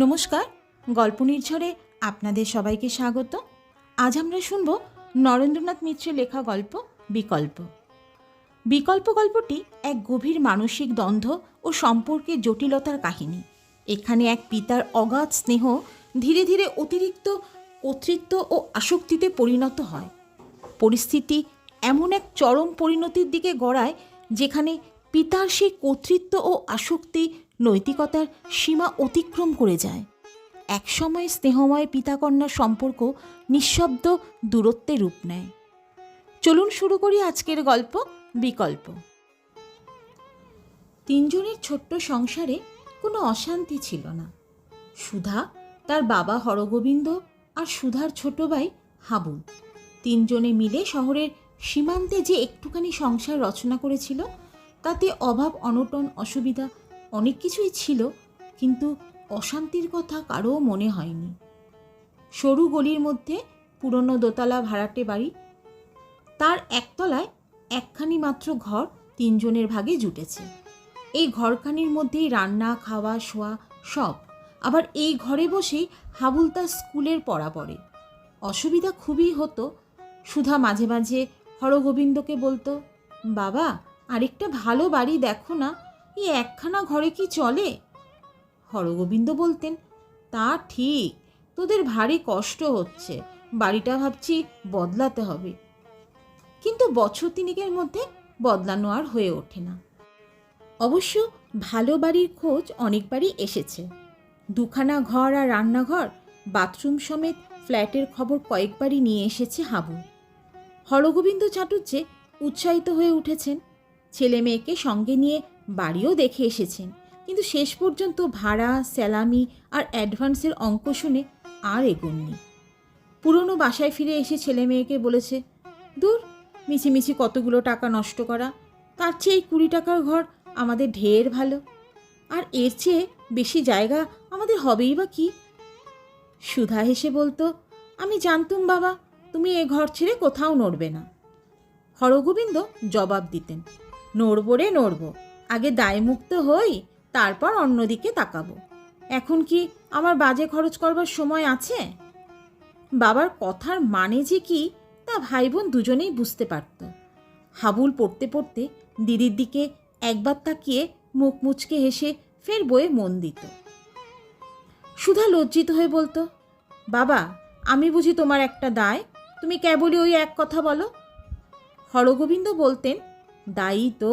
নমস্কার, গল্প নির্ঝরে আপনাদের সবাইকে স্বাগত। আজ আমরা শুনব নরেন্দ্রনাথ মিত্রের লেখা গল্প বিকল্প। বিকল্প গল্পটি এক গভীর মানসিক দ্বন্দ্ব ও সম্পর্কের জটিলতার কাহিনী। এখানে এক পিতার অগাধ স্নেহ ধীরে ধীরে অতিরিক্ত কর্তৃত্ব ও আসক্তিতে পরিণত হয়। পরিস্থিতি এমন এক চরম পরিণতির দিকে গড়ায় যেখানে পিতার সেই কর্তৃত্ব ও আসক্তি নৈতিকতার সীমা অতিক্রম করে যায়। একসময় স্নেহময় পিতাকন্যার সম্পর্ক নিঃশব্দ দূরত্বে রূপ নেয়। চলুন শুরু করি আজকের গল্প বিকল্প। তিনজনের ছোট্ট সংসারে কোনো অশান্তি ছিল না। সুধা, তার বাবা হরগোবিন্দ আর সুধার ছোট ভাই হাবুল তিনজনে মিলে শহরের সীমান্তে যে একটুখানি সংসার রচনা করেছিল, তাতে অভাব অনটন অসুবিধা অনেক কিছুই ছিল, কিন্তু অশান্তির কথা কারও মনে হয়নি। সরু গলির মধ্যে পুরনো দোতলা ভাড়াটে বাড়ি, তার একতলায় একখানি মাত্র ঘর তিনজনের ভাগে জুটেছে। এই ঘরখানির মধ্যেই রান্না খাওয়া শোয়া সব। আবার এই ঘরে বসেই হাবুল তার স্কুলের পড়া পড়ে। অসুবিধা খুবই হতো। সুধা মাঝে মাঝে হরগোবিন্দকে বলতো, বাবা, আরেকটা ভালো বাড়ি দেখো না, এই একখানা ঘরে কি চলে? হরগোবিন্দ বলতেন, তা ঠিক, তোদের ভারী কষ্ট হচ্ছে, বাড়িটা ভাবছি বদলাতে হবে। কিন্তু বছর তিনেকের মধ্যে বদলানো আর হয়ে ওঠে না। অবশ্য ভালো বাড়ির খোঁজ অনেকবারই এসেছে। দুখানা ঘর আর রান্নাঘর, বাথরুম সমেত ফ্ল্যাটের খবর কয়েকবারই নিয়ে এসেছে হাবু। হরগোবিন্দ চাটুর্যে উৎসাহিত হয়ে উঠেছেন। ছেলে মেয়েকে সঙ্গে নিয়ে বাড়িও দেখে এসেছেন, কিন্তু শেষ পর্যন্ত ভাড়া, স্যালামি আর অ্যাডভান্সের অঙ্ক শুনে আর এগোননি। পুরনো বাসায় ফিরে এসে ছেলে মেয়েকে বলেছে, দূর, মিছিমিছি কতগুলো টাকা নষ্ট করা, তার চেয়ে এই 20 টাকার ঘর আমাদের ঢের ভালো, আর এর চেয়ে বেশি জায়গা আমাদের হবেই বা কি? সুধা হেসে বলতো, আমি জানতুম বাবা, তুমি এ ঘর ছেড়ে কোথাও নড়বে না। হরগোবিন্দ জবাব দিতেন, নড়ব রে নড়ব, আগে দায়মুক্ত হই, তারপর অন্যদিকে তাকাবো। এখন কি আমার বাজে খরচ করবার সময় আছে? বাবার কথার মানে যে কি তা ভাই বোন দুজনেই বুঝতে পারত। হাবুল পড়তে পড়তে দিদির দিকে একবার তাকিয়ে মুখ মুচকে হেসে ফের বইয়ে মন দিত। সুধা লজ্জিত হয়ে বলতো, বাবা, আমি বুঝি তোমার একটা দায়, তুমি কেবলই ওই এক কথা বলো? হরগোবিন্দ বলতেন, দায়ী তো,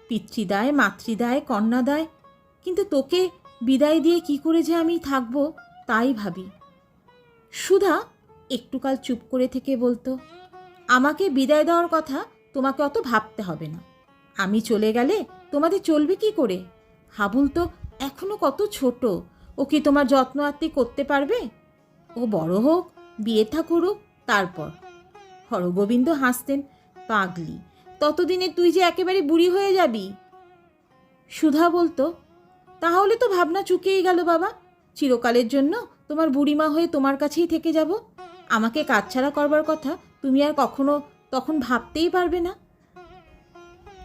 পিতৃদায়, মাতৃদায়, কন্যাদায়, কিন্তু তোকে বিদায় দিয়ে কি করে যে আমি থাকবো তাই ভাবি। সুধা একটুকাল চুপ করে থেকে বলতো, আমাকে বিদায় দেওয়ার কথা তোমাকে অত ভাবতে হবে না। আমি চলে গেলে তোমাদের চলবে কি করে? হাবুল তো এখনো কত ছোট, ও কি তোমার যত্ন আত্তি করতে পারবে? ও বড় হোক, বিয়ে থা করুক, তারপর। হরগোবিন্দ হাসতেন, পাগলি, ততদিনে তুই যে একেবারে বুড়ি হয়ে যাবি। সুধা বলতো, তাহলে তো ভাবনা চুকেই গেল বাবা, চিরকালের জন্য তোমার বুড়িমা হয়ে তোমার কাছেই থেকে যাব। আমাকে কাছছাড়া করবার কথা তুমি আর কখনো তখন ভাবতেই পারবে না।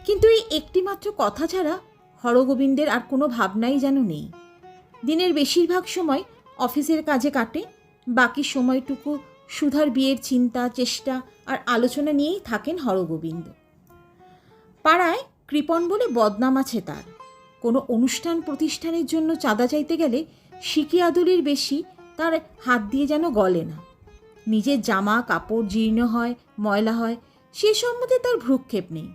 কিন্তু এই একটি মাত্র কথা ছাড়া হরগোবিন্দের আর কোনো ভাবনাই যেন নেই। দিনের বেশিরভাগ সময় অফিসের কাজে কাটে, বাকি সময়টুকু সুধার বিয়ের চিন্তা, চেষ্টা আর আলোচনা নিয়েই থাকেন হরগোবিন্দ। পাড়ায় কৃপণ বলে বদনাম আছে তার। কোনো অনুষ্ঠান প্রতিষ্ঠানের জন্য চাঁদা চাইতে গেলে সিকি আদুলির বেশি তার হাত দিয়ে যেন গলে না। নিজের জামা কাপড় জীর্ণ হয়, ময়লা হয়, সে সম্বন্ধে তার ভ্রুক্ষেপ নেই,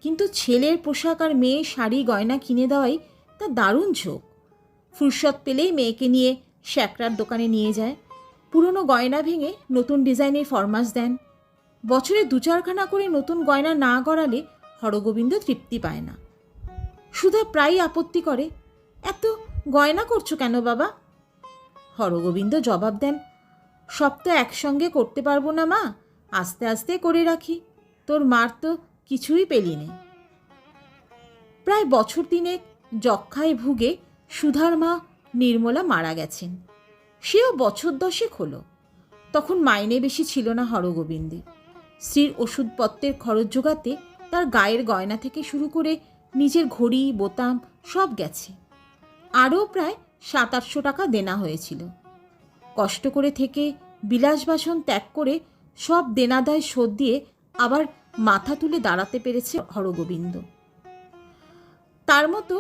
কিন্তু ছেলের পোশাক আর মেয়ের শাড়ি গয়না কিনে দেওয়াই তার দারুণ ঝোঁক। ফুরসত পেলেই মেয়েকে নিয়ে শ্যাকরার দোকানে নিয়ে যায়, পুরনো গয়না ভেঙে নতুন ডিজাইনের ফরমাস দেন। বছরে 2-4খানা করে নতুন গয়না না গড়ালে হরগোবিন্দ তৃপ্তি পায় না। সুধা প্রায়ই আপত্তি করে, এত গয়না করছো কেন বাবা? হরগোবিন্দ জবাব দেন, সব তো একসঙ্গে করতে পারবো না মা, আস্তে আস্তে করে রাখি, তোর মার তো কিছুই পেলি নে। প্রায় বছর 3 যক্ষ্মায় ভুগে সুধার মা নির্মলা মারা গেছেন। সেও বছর 10 হলো। তখন মাইনে বেশি ছিল না হরগোবিন্দের। স্ত্রীর ওষুধপত্রের খরচ জোগাতে তার গায়ের গয়না থেকে শুরু করে নিজের ঘড়ি বোতাম সব গেছে। আরও প্রায় 700-800 টাকা দেনা হয়েছিল। কষ্ট করে থেকে বিলাসবাসন ত্যাগ করে সব দেনাদায় শোধ দিয়ে আবার মাথা তুলে দাঁড়াতে পেরেছে হরগোবিন্দ। তার মতো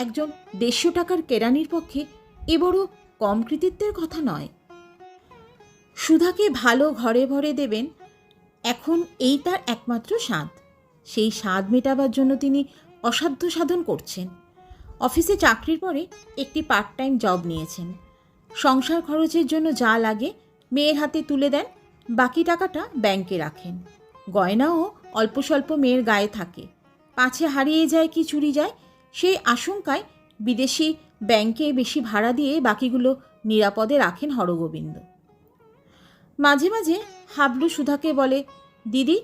একজন 150 টাকার কেরানির পক্ষে এ বড় কম কৃতিত্বের কথা নয়। সুধাকে ভালো ঘরে ভরে দেবেন, এখন এই তার একমাত্র স্বাদ। সেই স্বাদ মেটাবার জন্য তিনি অসাধ্য সাধন করছেন। অফিসে চাকরির পরে একটি পার্ট টাইম জব নিয়েছেন। সংসার খরচের জন্য যা লাগে মেয়ের হাতে তুলে দেন, বাকি টাকাটা ব্যাংকে রাখেন। গয়নাও অল্প স্বল্প মেয়ের গায়ে থাকে, পাছে হারিয়ে যায় কি চুরি যায় সেই আশঙ্কায় বিদেশি ব্যাংকে বেশি ভাড়া দিয়ে বাকিগুলো নিরাপদে রাখেন হরগোবিন্দ। মাঝে মাঝে হাবলু সুধাকে বলে, দিদি,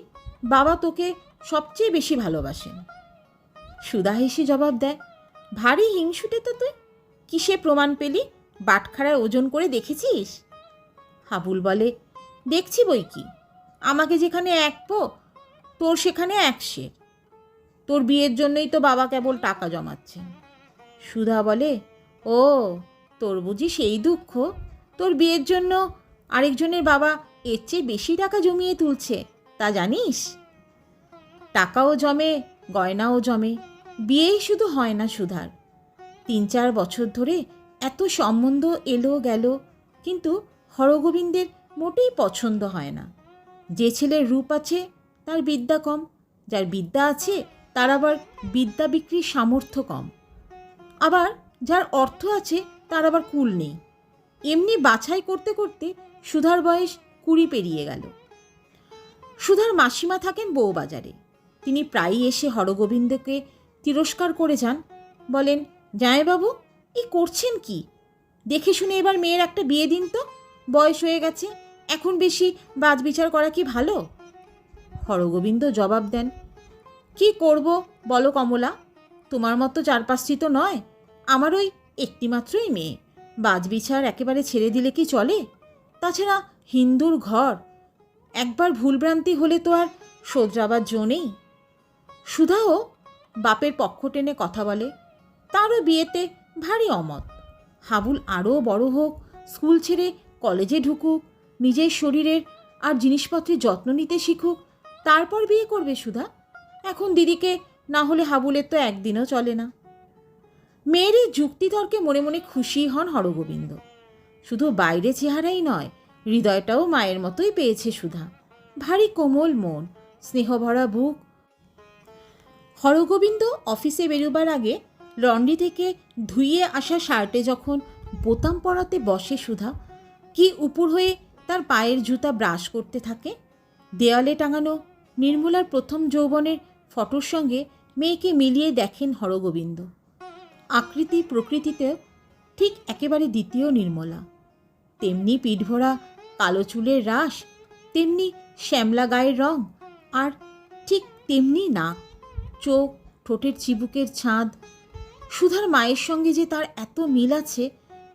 বাবা তোকে সবচেয়ে বেশি ভালোবাসেন। সুধা হেসে জবাব দেয়, ভারী হিংসুটে তো তুই, কিসে প্রমাণ পেলি? বাটখারায় ওজন করে দেখেছিস? হাবুল বলে, দেখছি বই কি, আমাকে যেখানে 1 পো তোর সেখানে 1 সের। তোর বিয়ের জন্যই তো বাবা কেবল টাকা জমাচ্ছেন। সুধা বলে, ও তোর বুঝি সেই দুঃখ? তোর বিয়ের জন্য আরেকজনের বাবা এর চেয়ে বেশি টাকা জমিয়ে তুলছে, তা জানিস? টাকাও জমে, গয়নাও জমে, বিয়েই শুধু হয় না সুধার। 3-4 বছর ধরে এত সম্বন্ধ এলো গেল, কিন্তু হরগোবিন্দের মোটেই পছন্দ হয় না। যে ছেলের রূপ আছে তার বিদ্যা কম, যার বিদ্যা আছে তার আবার বিদ্যা বিক্রির সামর্থ্য কম, আবার যার অর্থ আছে তার আবার কুল নেই। এমনি বাছাই করতে করতে সুধার বয়স 20 পেরিয়ে গেল। সুধার মাসিমা থাকেন বউবাজারে। তিনি প্রায়ই এসে হরগোবিন্দকে তিরস্কার করে যান, বলেন, জামাইবাবু এই করছেন কি? দেখে শুনে এবার মেয়ের একটা বিয়ে দিন তো, বয়স হয়ে গেছে, এখন বেশি বাজবিচার করা কি ভালো? হরগোবিন্দ জবাব দেন, কি করব বলো কমলা, তোমার মতো 4-5টি তো নয়, আমার ওই একটিমাত্রই মেয়ে, বাজবিচার একেবারে ছেড়ে দিলে কি চলে? তাছাড়া হিন্দুর ঘর, একবার ভুলভ্রান্তি হলে তো আর শোধরাবার জো নেই। সুধাও বাপের পক্ষ টেনে কথা বলে, তারও বিয়েতে ভারী অমত। হাবুল আরও বড় হোক, স্কুল ছেড়ে কলেজে ঢুকুক, নিজের শরীরের আর জিনিসপত্রের যত্ন নিতে শিখুক, তারপর বিয়ে করবে সুধা। এখন দিদিকে না হলে হাবুলের তো একদিনও চলে না। মেয়ের এই যুক্তিতর্কে মনে মনে খুশি হন হরগোবিন্দ। শুধু বাইরে চেহারাই নয়, হৃদয়টাও মায়ের মতোই পেয়েছে সুধা। ভারী কোমল মন, স্নেহভরা বুক। হরগোবিন্দ অফিসে বেরোবার আগে লন্ড্রি থেকে ধুইয়ে আসা শার্টে যখন বোতাম পরাতে বসে সুধা, কি উপর হয়ে তার পায়ের জুতা ব্রাশ করতে থাকে। দেয়ালে টাঙানো নির্মলার প্রথম যৌবনের ফটোর সঙ্গে মেয়েকে মিলিয়ে দেখেন হরগোবিন্দ। আকৃতি প্রকৃতিতে ঠিক একেবারে দ্বিতীয় নির্মলা। তেমনি পিঠভরা কালো চুলের রাশ, তেমনি শ্যামলা গায়ের রং, আর ঠিক তেমনি নাক, চোখ, ঠোঁটের চিবুকের ছাঁদ। সুধার মায়ের সঙ্গে যে তার এত মিল আছে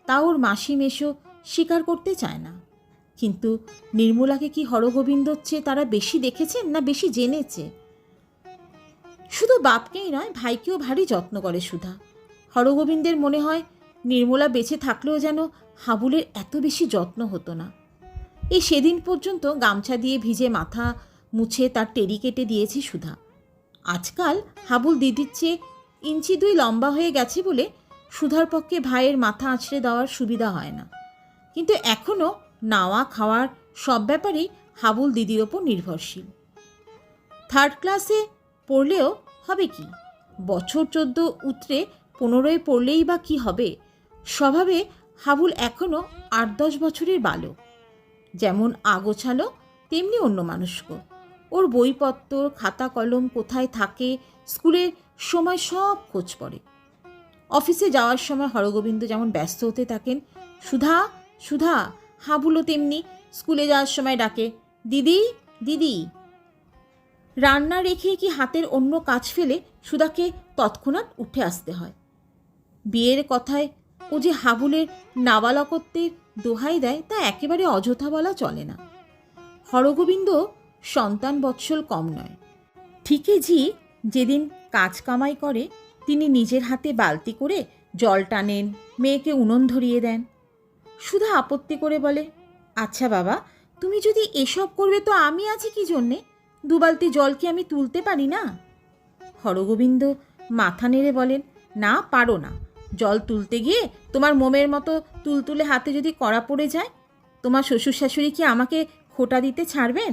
তা ওর মাসি মেশো স্বীকার করতে চায় না। কিন্তু নির্মলাকে কি হরগোবিন্দর চেয়ে তারা বেশি দেখেছেন না বেশি জেনেছে? শুধু বাপকেই নয়, ভাইকেও ভারী যত্ন করে সুধা। হরগোবিন্দের মনে হয় নির্মলা বেঁচে থাকলেও যেন হাবুলের এত বেশি যত্ন হতো না। এই সেদিন পর্যন্ত গামছা দিয়ে ভিজে মাথা মুছে তার টেরি কেটে দিয়েছে সুধা। আজকাল হাবুল দিদির চেয়ে 1-2 ইঞ্চি লম্বা হয়ে গেছে বলে সুধার পক্ষে ভাইয়ের মাথা আঁচড়ে দেওয়ার সুবিধা হয় না, কিন্তু এখনও নাওয়া খাওয়ার সব ব্যাপারেই হাবুল দিদির ওপর নির্ভরশীল। 3rd ক্লাসে পড়লেও হবে কি, বছর 14 উতরে 15 পড়লেই বা কি হবে? স্বভাবে হাবুল এখনও 8-10 বছরের বালক। যেমন আগোছালো তেমনি অন্য মানুষ্ক। ওর বইপত্র খাতা কলম কোথায় থাকে, স্কুলের সময় সব খোঁজ পড়ে। অফিসে যাওয়ার সময় হরগোবিন্দ যেমন ব্যস্ত হতে থাকেন, সুধা সুধা হাবুলও তেমনি স্কুলে যাওয়ার সময় ডাকে, দিদি দিদি। রান্না রেখে কি হাতের অন্য কাজ ফেলে সুধাকে তৎক্ষণাৎ উঠে আসতে হয়। বিয়ের কথায় ও যে হাবুলের নাবালকত্বের দোহাই দেয় তা একেবারে অযথা বলা চলে না। হরগোবিন্দ সন্তান বৎসল কম নয়। ঠিকই জি যেদিন কাজ কামাই করে তিনি নিজের হাতে বালতি করে জল টানেন, মেয়েকে উনুন ধরিয়ে দেন। সুধা আপত্তি করে বলে, আচ্ছা বাবা, তুমি যদি এসব করবে তো আমি আছি কি জন্যে? 2 বালতি জল কি আমি তুলতে পারি না? হরগোবিন্দ মাথা নেড়ে বলেন, না পারো না। জল তুলতে গিয়ে তোমার মোমের মতো তুলতুলে হাতে যদি কড়া পড়ে যায়, তোমার শ্বশুর শাশুড়ি কি আমাকে খোঁটা দিতে ছাড়বেন?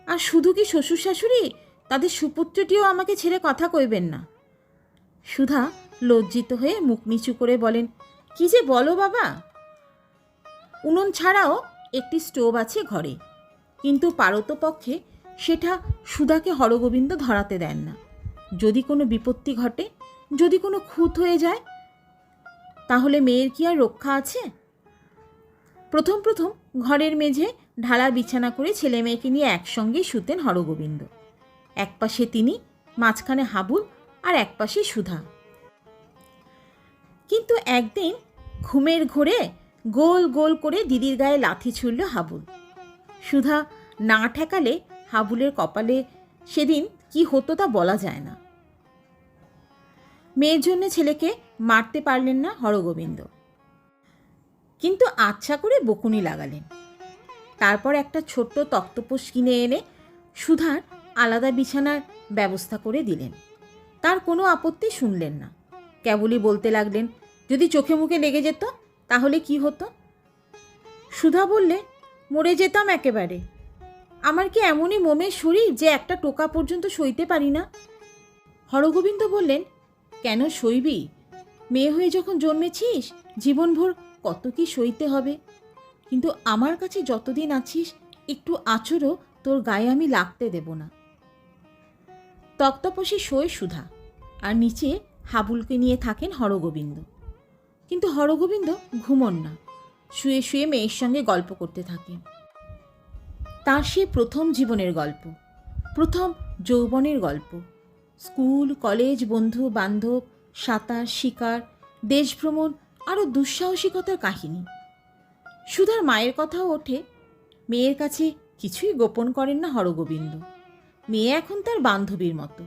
আর শুধু কি শ্বশুর শাশুড়ি, তাদের সুপুত্রটিও আমাকে ছেড়ে কথা কইবেন না। সুধা লজ্জিত হয়ে মুখ নিচু করে বলেন, কি যে বলো বাবা? উনুন ছাড়াও একটি স্টোভ আছে ঘরে, কিন্তু পারতপক্ষে সেটা সুধাকে হরগোবিন্দ ধরাতে দেন না। যদি কোনো বিপত্তি ঘটে, যদি কোনো খুঁত হয়ে যায়, তাহলে মেয়ের কি আর রক্ষা আছে? প্রথম প্রথম ঘরের মেঝে ঢালা বিছানা করে ছেলে মেয়েকে নিয়ে একসঙ্গেই শুতেন হরগোবিন্দ। এক পাশে তিনি, মাঝখানে হাবুল, আর এক পাশে সুধা। কিন্তু একদিন ঘুমের ঘোরে গোল গোল করে দিদির গায়ে লাথি ছুড়ল হাবুল। সুধা না ঠেকালে হাবুলের কপালে সেদিন কি হতো তা বলা যায় না। মেয়ের জন্য ছেলেকে মারতে পারলেন না হরগোবিন্দ, কিন্তু আচ্ছা করে বকুনি লাগালেন। তারপর একটা ছোট্ট তক্তপোষ কিনে এনে সুধার আলাদা বিছানার ব্যবস্থা করে দিলেন। তার কোনো আপত্তি শুনলেন না, কেবলই বলতে লাগলেন, যদি চোখে মুখে লেগে যেত তাহলে কি হতো? সুধা বললে, মরে যেতাম একেবারে। আমার কি এমনই মোমের শরীর যে একটা টোকা পর্যন্ত সইতে পারি না? হরগোবিন্দ বললেন, কেন সইবি? মেয়ে হয়ে যখন জন্মেছিস, জীবনভর কত কি সইতে হবে। কিন্তু আমার কাছে যতদিন আছিস, একটু আঁচড়ও তোর গায়ে আমি লাগতে দেব না। তক্তপোষে শোয় সুধা, আর নিচে হাবুলকে নিয়ে থাকেন হরগোবিন্দ। কিন্তু হরগোবিন্দ ঘুমন না, শুয়ে শুয়ে মেয়ের সঙ্গে গল্প করতে থাকেন। তার সে প্রথম জীবনের গল্প, প্রথম যৌবনের গল্প। স্কুল কলেজ, বন্ধু বান্ধব, সাঁতার শিকার, দেশভ্রমণ, আরও দুঃসাহসিকতার কাহিনী। সুধার মায়ের কথাও ওঠে। মেয়ের কাছে কিছুই গোপন করেন না হরগোবিন্দ। মেয়ে এখন তার বান্ধবীর মতো।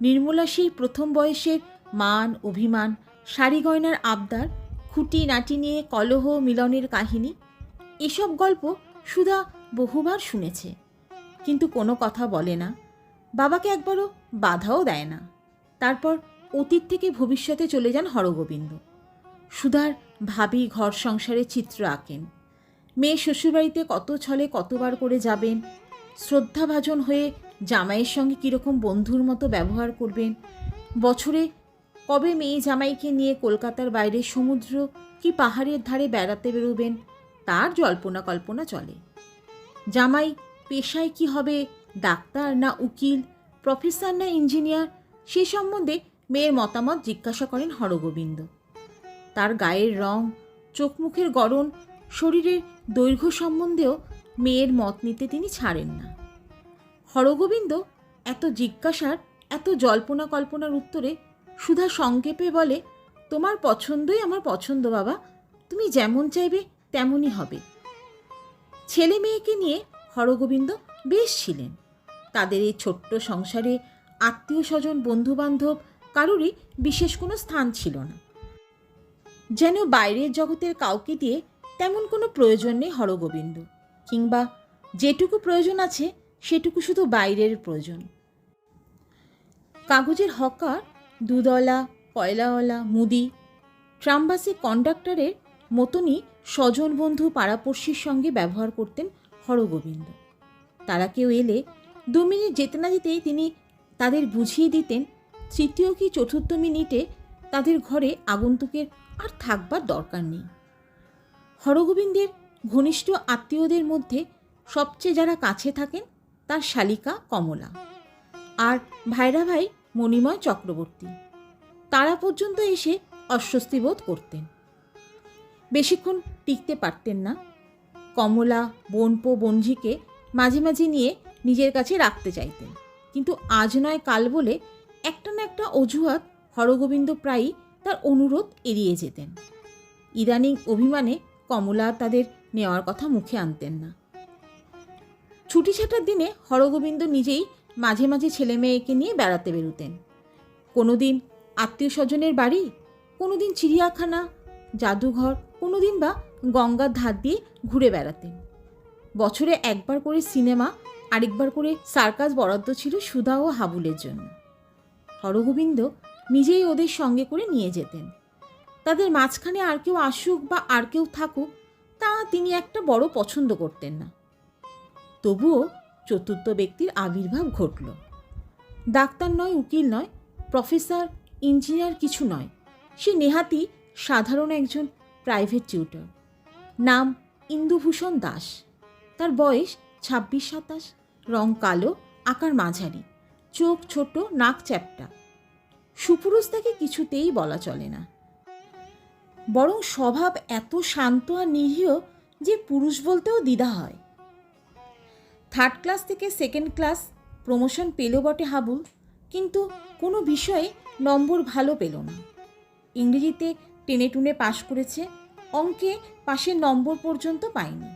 নির্মলা সেই প্রথম বয়সের মান অভিমান, শাড়ি গয়নার আবদার, খুঁটি নাটি নিয়ে কলহ মিলনের কাহিনী, এসব গল্প সুধা বহুবার শুনেছে, কিন্তু কোনো কথা বলে না। বাবাকে একবারও বাধাও দেয় না। তারপর অতীত থেকে ভবিষ্যতে চলে যান হরগোবিন্দ। সুধার ভাবি ঘর সংসারে চিত্র আঁকেন। মেয়ে শ্বশুরবাড়িতে কত ছলে কতবার করে যাবেন, শ্রদ্ধাভাজন হয়ে জামাইয়ের সঙ্গে কীরকম বন্ধুর মতো ব্যবহার করবেন, বছরে কবে মেয়ে জামাইকে নিয়ে কলকাতার বাইরে সমুদ্র কি পাহাড়ের ধারে বেড়াতে বেরোবেন, তার জল্পনা কল্পনা চলে। জামাই পেশায় কি হবে, ডাক্তার না উকিল, প্রফেসর না ইঞ্জিনিয়ার, সে সম্বন্ধে মেয়ের মতামত জিজ্ঞাসা করেন হরগোবিন্দ। তার গায়ের রং, চোখ মুখের গড়ন, শরীরের দৈর্ঘ্য সম্বন্ধেও মেয়ের মত নিতে তিনি ছাড়েন না। হরগোবিন্দ এত জিজ্ঞাসার, এত জল্পনা কল্পনার উত্তরে সুধা সংক্ষেপে বলে, তোমার পছন্দই আমার পছন্দ বাবা, তুমি যেমন চাইবে তেমনই হবে। ছেলে মেয়েকে নিয়ে হরগোবিন্দ বেশ ছিলেন। তাদের এই ছোট্ট সংসারে আত্মীয় স্বজন বন্ধুবান্ধব কারোরই বিশেষ কোনো স্থান ছিল না। যেন বাইরের জগতের কাউকে দিয়ে তেমন কোনো প্রয়োজন নেই হরগোবিন্দ, কিংবা যেটুকু প্রয়োজন আছে সেটুকু শুধু বাইরের প্রয়োজন। কাগজের হকার, দুধওয়ালা, কয়লাওয়ালা, মুদি, ট্রামবাসে কন্ডাক্টরের মতনই স্বজন বন্ধু পাড়াপড়শির সঙ্গে ব্যবহার করতেন হরগোবিন্দ। তারা কেউ এলে 2 মিনিট যেতে না যেতেই তিনি তাদের বুঝিয়ে দিতেন, তৃতীয় কি চতুর্থ মিনিটে তাদের ঘরে আগন্তুকের আর থাকবার দরকার নেই। হরগোবিন্দের ঘনিষ্ঠ আত্মীয়দের মধ্যে সবচেয়ে যারা কাছে থাকেন, তার শালিকা কমলা আর ভাইরা ভাই মণিময় চক্রবর্তী, তারা পর্যন্ত এসে অস্বস্তি বোধ করতেন। বেশিক্ষণ টিকতে পারতেন না। কমলা বোনপো বঞ্জিকে মাঝে মাঝে নিয়ে নিজের কাছে রাখতে চাইতেন, কিন্তু আজ নয় কাল বলে একটা না একটা অজুহাত হরগোবিন্দ প্রায়ই তার অনুরোধ এড়িয়ে যেতেন। ইদানিং অভিমানে কমলা তাদের নেওয়ার কথা মুখে আনতেন না। ছুটি ছাটার দিনে হরগোবিন্দ নিজেই মাঝে মাঝে ছেলে মেয়েকে নিয়ে বেড়াতে বেরোতেন। কোনো দিন আত্মীয় স্বজনের বাড়ি, কোনোদিন চিড়িয়াখানা, জাদুঘর, কোনোদিন বা গঙ্গার ধার দিয়ে ঘুরে বেড়াতেন। বছরে একবার করে সিনেমা, আরেকবার করে সার্কাস বরাদ্দ ছিল সুধা ও হাবুলের জন্য। হরগোবিন্দ নিজেই ওদের সঙ্গে করে নিয়ে যেতেন। তাদের মাঝখানে আর কেউ আসুক বা আর কেউ থাকুক, তা তিনি একটা বড় পছন্দ করতেন না। তবুও চতুর্থ ব্যক্তির আবির্ভাব ঘটল। ডাক্তার নয়, উকিল নয়, প্রফেসর, ইঞ্জিনিয়ার কিছু নয়, সে নেহাতি সাধারণ একজন প্রাইভেট টিউটর। নাম ইন্দুভূষণ দাস। তার বয়স 26-27, রং কালো, আকার মাঝারি, চোখ ছোট, নাক চ্যাপ্টা। সুপুরুষ তাকে কিছুতেই বলা চলে না, বরং স্বভাব এত শান্ত আর নিরীহ যে পুরুষ বলতেও দ্বিধা হয়। 3rd ক্লাস থেকে 2nd ক্লাস প্রমোশন পেল বটে হাবুল, কিন্তু কোনো বিষয়ে নম্বর ভালো পেল না। ইংরেজিতে টেনে টুনে পাশ করেছে, অঙ্কে পাশের নম্বর পর্যন্ত পায়নি।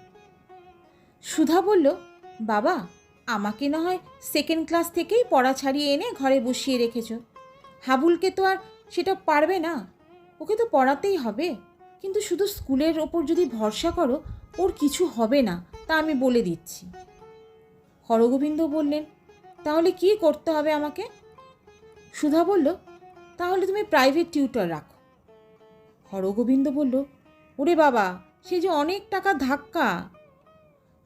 সুধা বলল, বাবা, আমাকে না হয় 2nd ক্লাস থেকেই পড়া ছাড়িয়ে এনে ঘরে বসিয়ে রেখেছ, হাবুলকে তো আর সেটা পারবে না, ওকে তো পড়াতেই হবে। কিন্তু শুধু স্কুলের ওপর যদি ভরসা করো, ওর কিছু হবে না, তা আমি বলে দিচ্ছি। হরগোবিন্দ বললেন, তাহলে কি করতে হবে আমাকে? সুধা বলল, তাহলে তুমি প্রাইভেট টিউটর রাখো। হরগোবিন্দ বলল, ওরে বাবা, সে যে অনেক টাকা ধাক্কা।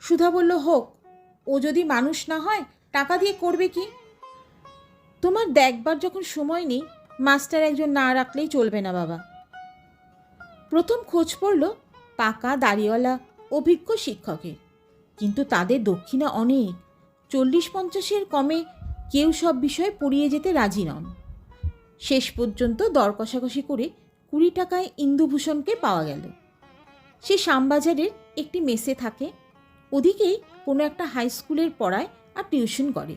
সুধা বলল, হোক, ও যদি মানুষ না হয় টাকা দিয়ে করবে কি? তোমার দেখবার যখন সময় নেই, মাস্টার একজন না রাখলেই চলবে না বাবা। প্রথম খোঁজ পড়ল পাকা দাড়িওয়ালা অভিজ্ঞ শিক্ষকের, কিন্তু তাদের দক্ষিণা অনেক। 40-50-এর কমে কেউ সব বিষয়ে পড়িয়ে যেতে রাজি নন। শেষ পর্যন্ত দর কষাকষি করে 20 টাকায় ইন্দুভূষণকে পাওয়া গেল। সে শ্যামবাজারের একটি মেসে থাকে, ওদিকেই কোনো একটা হাই স্কুলের পড়ায় আর টিউশন করে।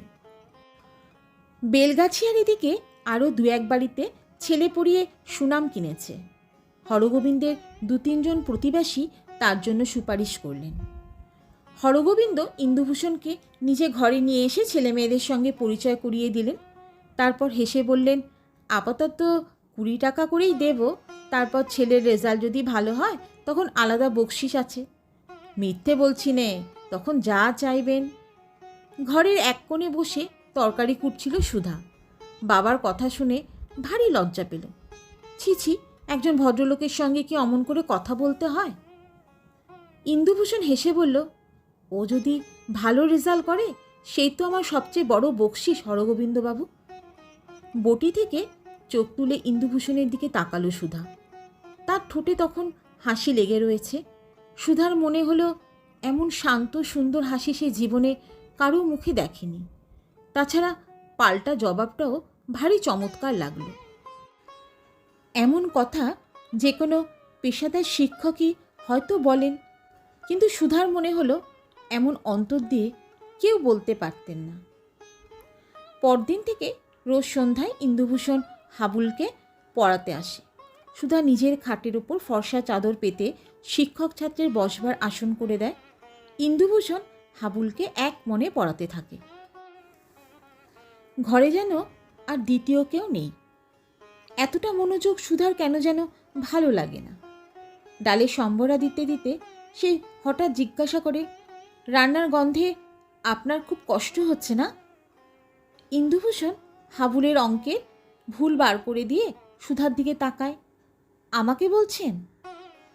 বেলগাছিয়ার এদিকে আরও 2-1 বাড়িতে ছেলে পড়িয়ে সুনাম কিনেছে। হরগোবিন্দের 2-3 জন প্রতিবেশী তার জন্য সুপারিশ করলেন। হরগোবিন্দ ইন্দুভূষণকে নিজে ঘরে নিয়ে এসে ছেলে মেয়েদের সঙ্গে পরিচয় করিয়ে দিলেন। তারপর হেসে বললেন, আপাতত 20 টাকা করেই দেব, তারপর ছেলের রেজাল্ট যদি ভালো হয় তখন আলাদা বকশিস আছে। মিথ্যে বলছি নে, তখন যা চাইবেন। ঘরের এক কোণে বসে তরকারি কুটছিল সুধা। বাবার কথা শুনে ভারী লজ্জা পেল। ছি ছি, একজন ভদ্রলোকের সঙ্গে কি অমন করে কথা বলতে হয়? ইন্দুভূষণ হেসে বলল, ও যদি ভালো রেজাল্ট করে সেই তো আমার সবচেয়ে বড় বকশিস হরগোবিন্দবাবু। বটি থেকে চোখ তুলে ইন্দুভূষণের দিকে তাকালো সুধা। তার ঠোঁটে তখন হাসি লেগে রয়েছে। সুধার মনে হলো এমন শান্ত সুন্দর হাসি সে জীবনে কারো মুখে দেখেনি। তাছাড়া পাল্টা জবাবটাও ভারী চমৎকার লাগলো। এমন কথা যে কোনো পেশাদার শিক্ষকই হয়তো বলেন, কিন্তু সুধার মনে হলো এমন অন্তর দিয়ে কেউ বলতে পারতেন না। পরদিন থেকে রোজ সন্ধ্যায় ইন্দুভূষণ হাবুলকে পড়াতে আসে। সুধা নিজের খাটের ওপর ফর্সা চাদর পেতে শিক্ষক ছাত্রের বসবার আসন করে দেয়। ইন্দুভূষণ হাবুলকে এক মনে পড়াতে থাকে। ঘরে যেন আর দ্বিতীয় কেউ নেই। এতটা মনোযোগ সুধার কেন যেন ভালো লাগে না। ডালে সম্বরা দিতে দিতে সে হঠাৎ জিজ্ঞাসা করে, রান্নার গন্ধে আপনার খুব কষ্ট হচ্ছে না? ইন্দুভূষণ হাবুলের অঙ্কে ভুল বার করে দিয়ে সুধার দিকে তাকায়। আমাকে বলছেন?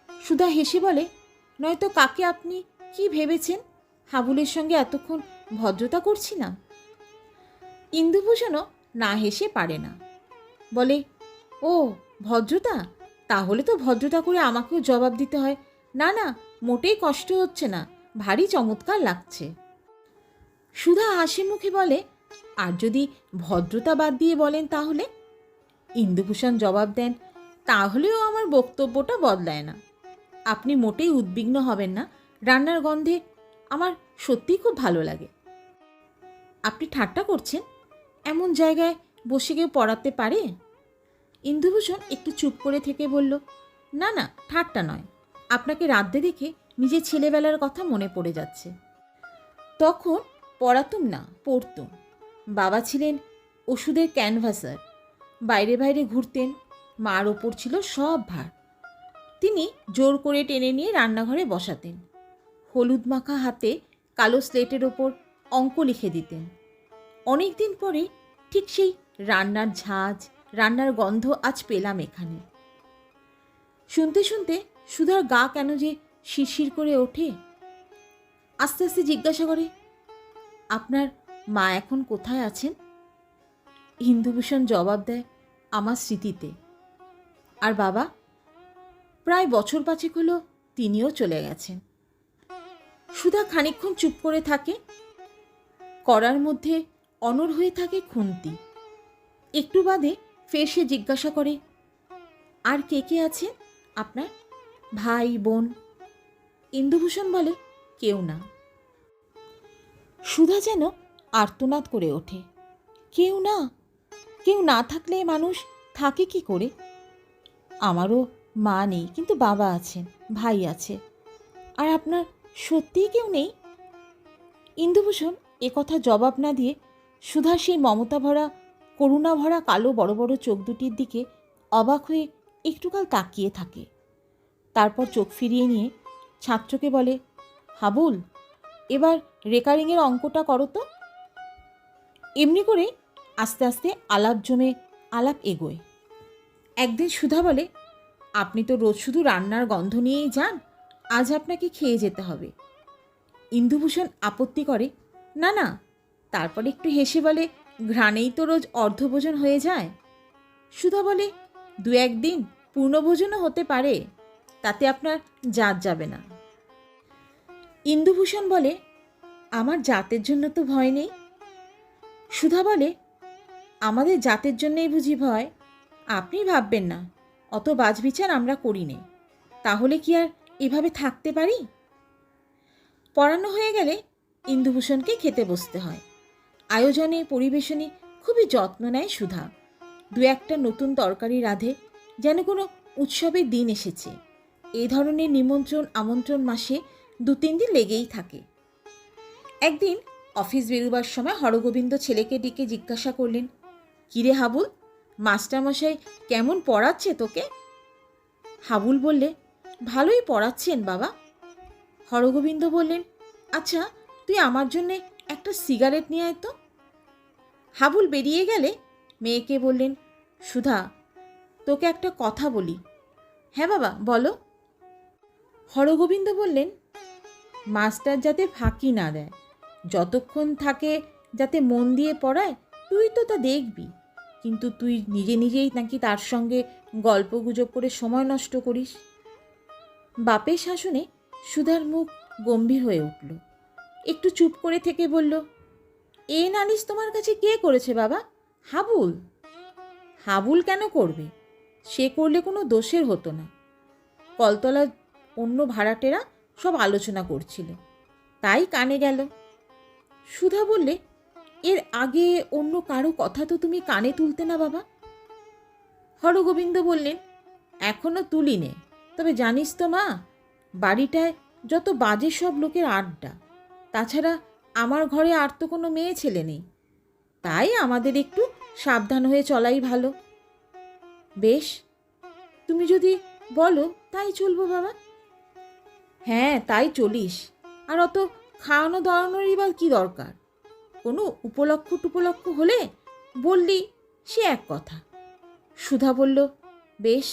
সুধা হেসে বলে, নয়তো কাকে আপনি কি ভেবেছেন হাবুলের সঙ্গে এতক্ষণ ভদ্রতা করছি না? ইন্দুভূষণও না হেসে পারে না, বলে, ও ভদ্রতা, তাহলে তো ভদ্রতা করে আমাকেও জবাব দিতে হয়। না না, মোটেই কষ্ট হচ্ছে না, ভারী চমৎকার লাগছে। সুধা হাসি মুখে বলে, আর যদি ভদ্রতা বাদ দিয়ে বলেন তাহলে? ইন্দুভূষণ জবাব দেন, তাহলেও আমার বক্তব্যটা বদলায় না। আপনি মোটেই উদ্বিগ্ন হবেন না, রান্নার গন্ধে আমার সত্যিই খুব ভালো লাগে। আপনি ঠাট্টা করছেন? এমন জায়গায় বসে কেউ পড়াতে পারে? ইন্দুভূষণ একটু চুপ করে থেকে বলল, না না, ঠাট্টা নয়, আপনাকে রাঁধতে দেখে নিজের ছেলেবেলার কথা মনে পড়ে যাচ্ছে। তখন পড়াতুম না, পড়তুম। বাবা ছিলেন ওষুধের ক্যানভাসার, বাইরে বাইরে ঘুরতেন, মার ওপর ছিল সব ভার। তিনি জোর করে টেনে নিয়ে রান্নাঘরে বসাতেন। হলুদ মাখা হাতে কালো স্লেটের ওপর অঙ্ক লিখে দিতেন। অনেক দিন পরে ঠিক সেই রান্নার ঝাঁজ, রান্নার গন্ধ আজ পেলাম এখানে। শুনতে শুনতে সুধার গা কেন যে শিরশির করে ওঠে। আস্তে আস্তে জিজ্ঞাসা করে, আপনার মা এখন কোথায় আছেন? ইন্দুভূষণ জবাব দেয়, আমার স্মৃতিতে। আর বাবা? প্রায় বছর 5 হলো তিনিও চলে গেছেন। সুধা খানিকক্ষণ চুপ করে থাকে। করার মধ্যে অনড় হয়ে থাকে খুন্তি। একটু বাদে ফের সে জিজ্ঞাসা করে, আর কে কে আছে আপনার? ভাই বোন? ইন্দুভূষণ বলে, কেউ না। সুধা যেন আর্তনাদ করে ওঠে। কেউ না? কেউ না থাকলে মানুষ থাকে কি করে? আমারও মা নেই, কিন্তু বাবা আছেন, ভাই আছে। আর আপনার সত্যিই কেউ নেই? ইন্দুভূষণ একথা জবাব না দিয়ে সুধা সেই মমতা ভরা, করুণা ভরা কালো বড় বড় চোখ দুটির দিকে অবাক হয়ে একটুকাল তাকিয়ে থাকে। তারপর চোখ ফিরিয়ে নিয়ে ছাত্রকে বলে, হাবুল, এবার রেকারিংয়ের অঙ্কটা করো তো। এমনি করে আস্তে আস্তে আলাপ জমে আলাপ এগোয়। একদিন সুধা বলে, আপনি তো রোজ শুধু রান্নার গন্ধ নিয়েই যান, আজ আপনাকে খেয়ে যেতে হবে। ইন্দুভূষণ আপত্তি করে, না না। তারপর একটু হেসে বলে, ঘ্রাণেই তো রোজ অর্ধভোজন হয়ে যায়। সুধা বলে, 2-1 দিন পূর্ণভোজনও হতে পারে, তাতে আপনার জাত যাবে না। ইন্দুভূষণ বলে, আমার জাতের জন্য তো ভয় নেই। সুধা বলে, আমাদের জাতের জন্যই বুঝি ভয়? আপনি ভাববেন না, অত বাজবিচার আমরা করি নে। তাহলে কি আর এভাবে থাকতে পারি? পড়ানো হয়ে গেলে ইন্দুভূষণকে খেতে বসতে হয়। আয়োজনে পরিবেশনে খুবই যত্ন নেয় সুধা। 2-1টা নতুন তরকারি রাঁধে, যেন কোনো উৎসবের দিন এসেছে। এই ধরনের নিমন্ত্রণ আমন্ত্রণ মাসে 2-3 দিন লেগেই থাকে। একদিন অফিস বেরোবার সময় হরগোবিন্দ ছেলেকে ডেকে জিজ্ঞাসা করলেন, কিরে হাবুল, মাস্টারমশাই কেমন পড়াচ্ছে তোকে? হাবুল বললে, ভালোই পড়াচ্ছেন বাবা। হরগোবিন্দ বললেন, আচ্ছা তুই আমার জন্যে একটা সিগারেট নিয়ে আয় তো। হাবুল বেরিয়ে গেলে মেয়েকে বললেন, সুধা, তোকে একটা কথা বলি। হ্যাঁ বাবা, বলো। হরগোবিন্দ বললেন, মাস্টার যাতে ফাঁকি না দেয়, যতক্ষণ থাকে যাতে মন দিয়ে পড়ায়, তুই তো তা দেখবি। কিন্তু তুই নিজে নিজেই নাকি তার সঙ্গে গল্প গুজব করে সময় নষ্ট করিস। বাপের শাসনে সুধার মুখ গম্ভীর হয়ে উঠল। একটু চুপ করে থেকে বলল, এ নালিশ তোমার কাছে কে করেছে বাবা? হাবুল। হাবুল কেন করবে? সে করলে কোনো দোষের হতো না। কলতলার অন্য ভাড়াটেরা সব আলোচনা করছিল, তাই কানে গেল। সুধা বললে, এর আগে অন্য কারো কথা তো তুমি কানে তুলতে না বাবা? হরগোবিন্দ বললেন, এখনো তুলি নে, তবে জানিস তো মা, বাড়িটায় যত বাজে সব লোকের আড্ডা। তাছাড়া আমার ঘরে আর তো কোনো মেয়ে ছেলে নেই, তাই আমাদের একটু সাবধান হয়ে চলাই ভালো। বেশ, তুমি যদি বলো তাই চলবো বাবা। হ্যাঁ, তাই চলিস। আর অত খাওয়ানো দাওয়ানোরই বা কী দরকার? কোনো উপলক্ষ টুপলক্ষ হলে বললি, সে এক কথা। সুধা বলল, বেশ।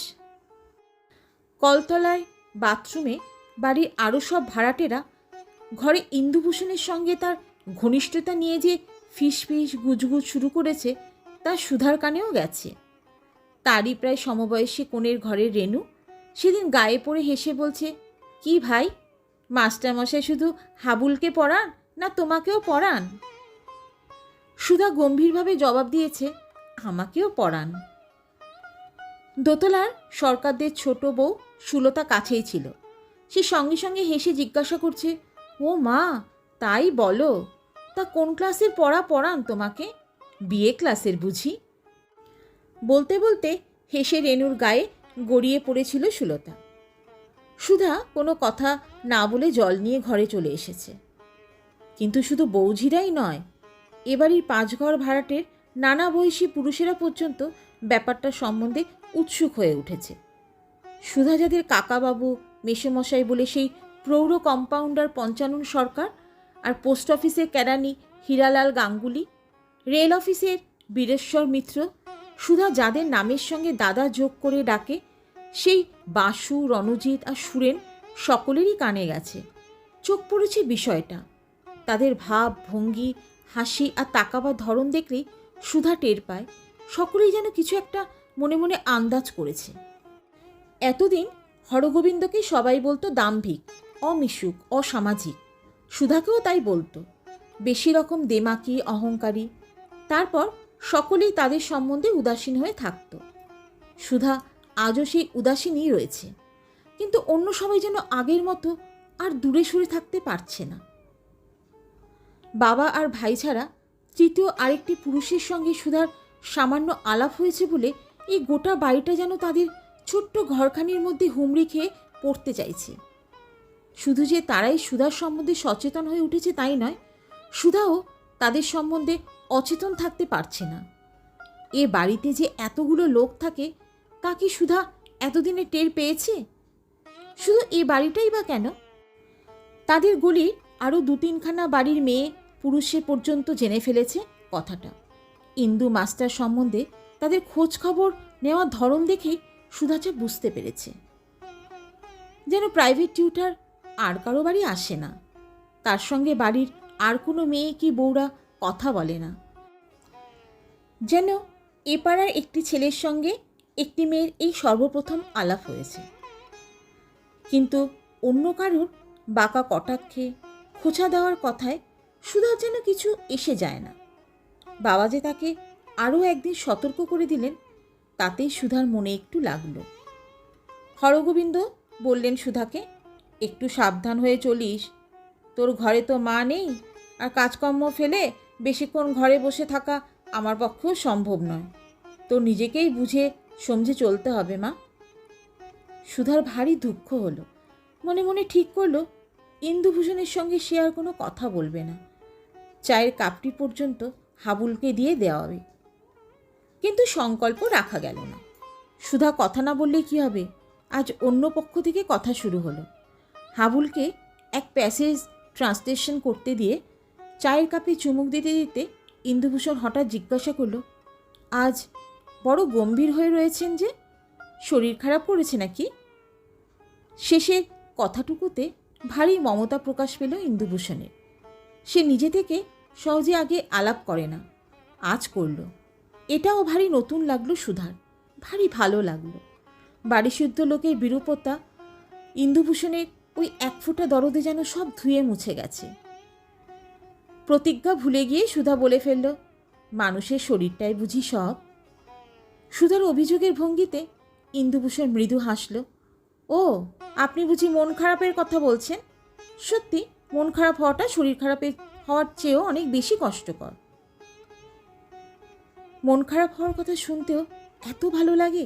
কলতলায় বাথরুমে বাড়ির আরও সব ভাড়াটেরা ঘরে ইন্দুভূষণের সঙ্গে তার ঘনিষ্ঠতা নিয়ে যে ফিসফিস গুজগুজ শুরু করেছে, তা সুধার কানেও গেছে। তারই প্রায় সমবয়সী কোণের ঘরের রেনু সেদিন গায়ে পড়ে হেসে বলছে, কি ভাই, মাস্টারমশাই শুধু হাবুলকে পড়ান না তোমাকেও পড়ান? সুধা গম্ভীরভাবে জবাব দিয়েছে, আমাকেও পড়ান। দোতলার সরকারদের ছোট বউ সুলতা কাছেই ছিল। সে সঙ্গে সঙ্গে হেসে জিজ্ঞাসা করছে, ও মা, তাই বলো? তা কোন ক্লাসের পড়া পড়ান তোমাকে? বিএ ক্লাসের বুঝি? বলতে বলতে হেসে রেনুর গায়ে গড়িয়ে পড়েছিল সুলতা। সুধা কোনো কথা না বলে জল নিয়ে ঘরে চলে এসেছে। কিন্তু শুধু বৌঝিরাই নয়, এবাড়ির 5 ঘর ভাড়াটের নানা বয়সী পুরুষেরা পর্যন্ত ব্যাপারটা সম্বন্ধে উৎসুক হয়ে উঠেছে। সুধা যাদের কাকাবাবু মেসোমশাই বলে সেই প্রৌঢ় কম্পাউন্ডার পঞ্চানন সরকার, আর পোস্ট অফিসের কেরানি হীরালাল গাঙ্গুলি, রেল অফিসের বীরেশ্বর মিত্র, সুধা যাদের নামের সঙ্গে দাদা যোগ করে ডাকে, সেই বাসু, রণজিৎ আর সুরেন সকলেরই কানে গেছে। চোখ পড়েছে বিষয়টা। তাদের ভাব, ভঙ্গি, হাসি আর তাকাবার ধরন দেখলেই সুধা টের পায় সকলেই যেন কিছু একটা মনে মনে আন্দাজ করেছে। এতদিন হরগোবিন্দকে সবাই বলতো দাম্ভিক, অমিশুক, অসামাজিক। সুধাকেও তাই বলতো, বেশি রকম দেমাকি, অহংকারী। তারপর সকলেই তাদের সম্বন্ধে উদাসীন হয়ে থাকত। সুধা আজও সেই উদাসীনই রয়েছে, কিন্তু অন্য সবাই যেন আগের মতো আর দূরে সরে থাকতে পারছে না। বাবা আর ভাই ছাড়া তৃতীয় আরেকটি পুরুষের সঙ্গে সুধার সামান্য আলাপ হয়েছে বলে এই গোটা বাড়িটা যেন তাদের ছোট্ট ঘরখানির মধ্যে হুমড়ি খেয়ে পড়তে চাইছে। শুধু যে তারাই সুধার সম্বন্ধে সচেতন হয়ে উঠেছে তাই নয়, সুধাও তাদের সম্বন্ধে অচেতন থাকতে পারছে না। এ বাড়িতে যে এতগুলো লোক থাকে তা কি সুধা এতদিনে টের পেয়েছে? শুধু এ বাড়িটাই বা কেন, তাদের গলির আরও 2-3খানা বাড়ির মেয়ে পুরুষে পর্যন্ত জেনে ফেলেছে কথাটা। ইন্দু মাস্টার সম্বন্ধে তাদের খোঁজ খবর নেওয়ার ধরন দেখেই সুধাচা বুঝতে পেরেছে যেন প্রাইভেট টিউটার আর কারো বাড়ি আসে না, তার সঙ্গে বাড়ির আর কোনো মেয়ে কি বউরা কথা বলে না। যেন এ পাড়ার একটি ছেলের সঙ্গে একটি মেয়ের এই সর্বপ্রথম আলাপ হয়েছে। কিন্তু অন্য কারোর বাঁকা কটাক্ষে, খোঁচা দেওয়ার কথায় সুধার যেন কিছু এসে যায় না। বাবা যে তাকে আরও একদিন সতর্ক করে দিলেন, তাতেই সুধার মনে একটু লাগলো। হরগোবিন্দ বললেন সুধাকে, একটু সাবধান হয়ে চলিস, তোর ঘরে তো মা নেই, আর কাজকর্ম ফেলে বেশিক্ষণ ঘরে বসে থাকা আমার পক্ষেও সম্ভব নয়। তোর নিজেকেই বুঝে সমঝে চলতে হবে মা। সুধার ভারী দুঃখ হলো, মনে মনে ঠিক করলো ইন্দুভূষণের সঙ্গে সে আর কোনো কথা বলবে না, চায়ের কাপটি পর্যন্ত হাবুলকে দিয়ে দেওয়াবে। কিন্তু সংকল্প রাখা গেল না। সুধা কথা না বললে কি হবে, আজ অন্য পক্ষ থেকে কথা শুরু হলো। হাবুলকে এক প্যাসেজ ট্রান্সলেশন করতে দিয়ে চায়ের কাপে চুমুক দিতে দিতে ইন্দুভূষণ হঠাৎ জিজ্ঞাসা করলো, আজ বড় গম্ভীর হয়ে রয়েছেন যে, শরীর খারাপ করেছে নাকি? শেষের কথাটুকুতে ভারী মমতা প্রকাশ পেল ইন্দুভূষণের। সে নিজে থেকে সহজে আগে আলাপ করে না, আজ করল। এটাও ভারী নতুন লাগলো সুধার, ভারী ভালো লাগলো। বাড়িশুদ্ধ লোকের বিরূপতা ইন্দুভূষণের ওই এক ফোঁটা দরদে যেন সব ধুয়ে মুছে গেছে। প্রতিজ্ঞা ভুলে গিয়ে সুধা বলে ফেলল, মানুষের শরীরটাই বুঝি সব। সুধার অভিযোগের ভঙ্গিতে ইন্দুভূষণ মৃদু হাসল। ও, আপনি বুঝি মন খারাপের কথা বলছেন? সত্যি মন খারাপ হওয়াটা শরীর খারাপের হওয়ার চেয়েও অনেক বেশি কষ্টকর। মন খারাপ হওয়ার কথা শুনতেও এত ভালো লাগে।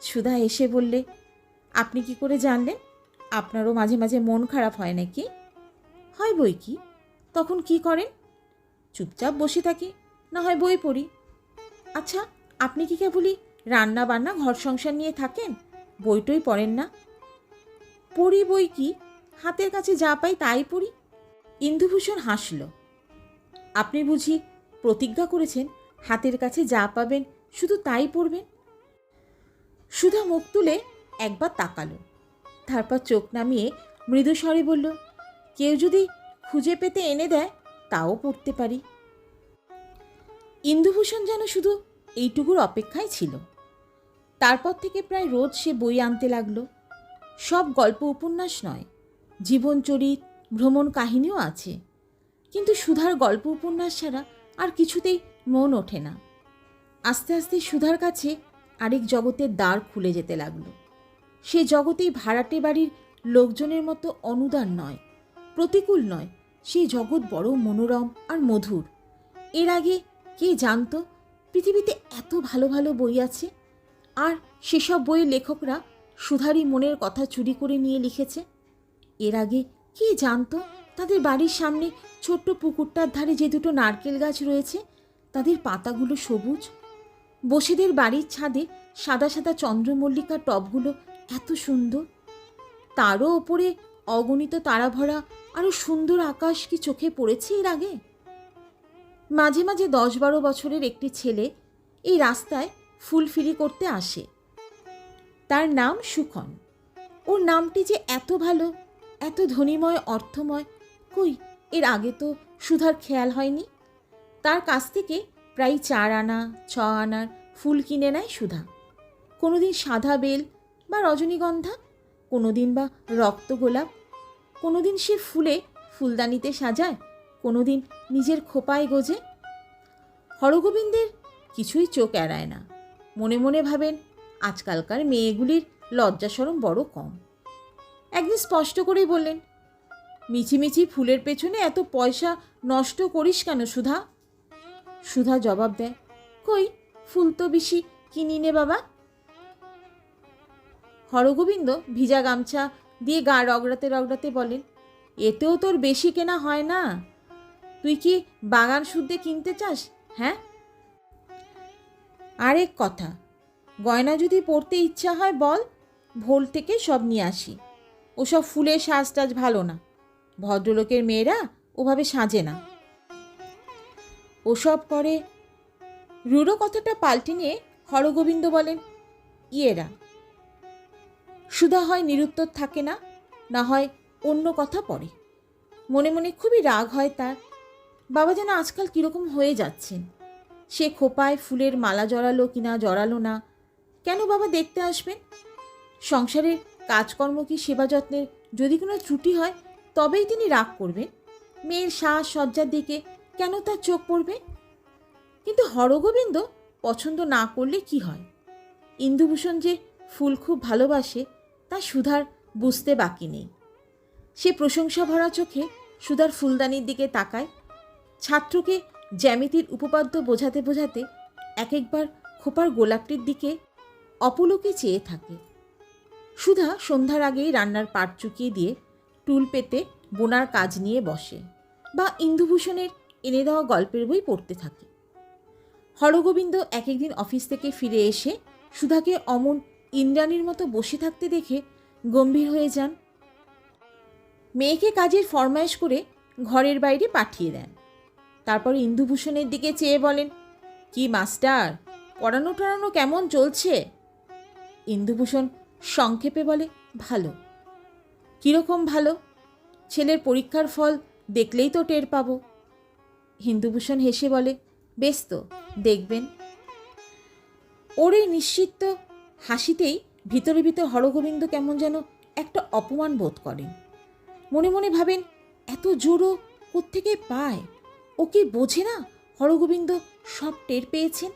সুধা এসে বললে, আপনি কি করে জানলেন? আপনারও মাঝে মাঝে মন খারাপ হয় নাকি? হয় বই কি। তখন কি করেন? চুপচাপ বসে থাকি, না হয় বই পড়ি। আচ্ছা, আপনি কি কেবলই রান্না বান্না ঘর সংসার নিয়ে থাকেন, বইটই পড়েন না? পড়ি বই কি, হাতের কাছে যা পাই তাই পড়ি। ইন্দুভূষণ হাসল। আপনি বুঝি প্রতিজ্ঞা করেছেন হাতের কাছে যা পাবেন শুধু তাই পড়বেন? সুধা মুখ তুলে একবার তাকালো, তারপর চোখ নামিয়ে মৃদু স্বরে বলল, কেউ যদি খুঁজে পেতে এনে দেয় তাও পড়তে পারি। ইন্দুভূষণ যেন শুধু এইটুকুর অপেক্ষায় ছিল। তারপর থেকে প্রায় রোজ সে বই আনতে লাগলো। সব গল্প উপন্যাস নয়, জীবনচরিত, ভ্রমণ কাহিনীও আছে, কিন্তু সুধার গল্প উপন্যাস ছাড়া আর কিছুতেই মন ওঠে না। আস্তে আস্তে সুধার কাছে আরেক জগতের দ্বার খুলে যেতে লাগলো। সে জগতেই ভাড়াটে বাড়ির লোকজনের মতো অনুদার নয়, প্রতিকূল নয়, সেই জগৎ বড় মনোরম আর মধুর। এর আগে কে জানতো পৃথিবীতে এত ভালো ভালো বই আছে, আর সেসব বইয়ের লেখকরা সুধারই মনের কথা চুরি করে নিয়ে লিখেছে? এর আগে কে জানতো তাদের বাড়ির সামনে ছোট্ট পুকুরটার ধারে যে দুটো নারকেল গাছ রয়েছে তাদের পাতাগুলো সবুজ? বসেদের বাড়ির ছাদে সাদা সাদা চন্দ্রমল্লিকার টবগুলো এত সুন্দর, তারও ওপরে অগণিত তারাভরা আরও সুন্দর আকাশ কি চোখে পড়েছে এর আগে? মাঝে মাঝে 10-12 বছরের একটি ছেলে এই রাস্তায় ফুলফিরি করতে আসে। তার নাম সুখন। ওর নামটি যে এত ভালো, এত ধনীময়, অর্থময়, কই এর আগে তো সুধার খেয়াল হয়নি। তার কাছ থেকে প্রায় 4 আনা 6 আনার ফুল কিনে নেয় সুধা। কোনোদিন সাদা বেল বা রজনীগন্ধা, কোনোদিন বা রক্তগোলাপ, কোনোদিন সে ফুলে ফুলদানিতে সাজায়, কোনোদিন নিজের খোপায় গোজে। হরগোবিন্দের কিছুই চোখ এড়ায় না। মনে মনে ভাবেন, আজকালকার মেয়েগুলির লজ্জা শরম বড় কম। একদিন স্পষ্ট করেই বললেন, মিছিমিছি ফুলের পেছনে এত পয়সা নষ্ট করিস কেন সুধা? সুধা জবাব দেয়, কই ফুল তো বেশি কিনি নে বাবা। হরগোবিন্দ ভিজা গামছা দিয়ে গা রগড়াতে রগড়াতে বলেন, এতেও তোর বেশি কেনা হয় না। তুই কি বাগান শুদ্ধে কিনতে চাস? হ্যাঁ, আরেক কথা, গয়না যদি পরতে ইচ্ছা হয় বল, ভোল থেকে সব নিয়ে আসি। ওসব ফুলের সাজটাজ ভালো না, ভদ্রলোকের মেয়েরা ওভাবে সাজে না। ওসব করে। রুড়ো কথাটা পাল্টে নিয়ে হরগোবিন্দ বলেন, ইয়েরা। সুধা হয় নিরুত্তর থাকে না, না হয় অন্য কথা পড়ে। মনে মনে খুবই রাগ হয় তার। বাবা যেন আজকাল কীরকম হয়ে যাচ্ছেন। সে খোপায় ফুলের মালা জড়ালো কিনা জড়ালো না, কেন বাবা দেখতে আসবেন? সংসারের কাজকর্ম কি সেবা যত্নের যদি কোনো ত্রুটি হয় তবেই তিনি রাগ করবেন। মেয়ের সাজ সজ্জার দিকে কেন তার চোখ পড়বে? কিন্তু হরগোবিন্দ পছন্দ না করলে কি হয়? ইন্দুভূষণ যে ফুল খুব ভালোবাসে তা সুধার বুঝতে বাকি নেই। সে প্রশংসা ভরা চোখে সুধার ফুলদানির দিকে তাকায়। ছাত্রকে জ্যামিতির উপপাদ্য বোঝাতে বোঝাতে এক একবার খোপার গোলাপটির দিকে অপলোকে চেয়ে থাকে। সুধা সন্ধ্যার আগেই রান্নার পাট চুকিয়ে দিয়ে টুল পেতে বোনার কাজ নিয়ে বসে, বা ইন্দুভূষণের এনে দেওয়া গল্পের বই পড়তে থাকে। হরগোবিন্দ এক একদিন অফিস থেকে ফিরে এসে সুধাকে অমন ইন্দ্রাণীর মতো বসে থাকতে দেখে গম্ভীর হয়ে যান। মেয়েকে কাজের ফরমায়েশ করে ঘরের বাইরে পাঠিয়ে দেন। তারপর ইন্দুভূষণের দিকে চেয়ে বলেন, কি মাস্টার, পড়ানো টড়ানো কেমন চলছে? ইন্দুভূষণ সংক্ষেপে বলে, ভালো। কীরকম ভালো? ছেলের পরীক্ষার ফল দেখলেই তো টের পাব। ইন্দুভূষণ হেসে বলে, বেশ তো, দেখবেন। ওর এই নিশ্চিত হাসিতেই ভিতরে ভিতরে হরগোবিন্দ কেমন যেন একটা অপমান বোধ করেন। মনে মনে ভাবেন, এত জোরও কোত্থেকে পায়? ও কি বোঝে না হরগোবিন্দ সব টের পেয়েছেন?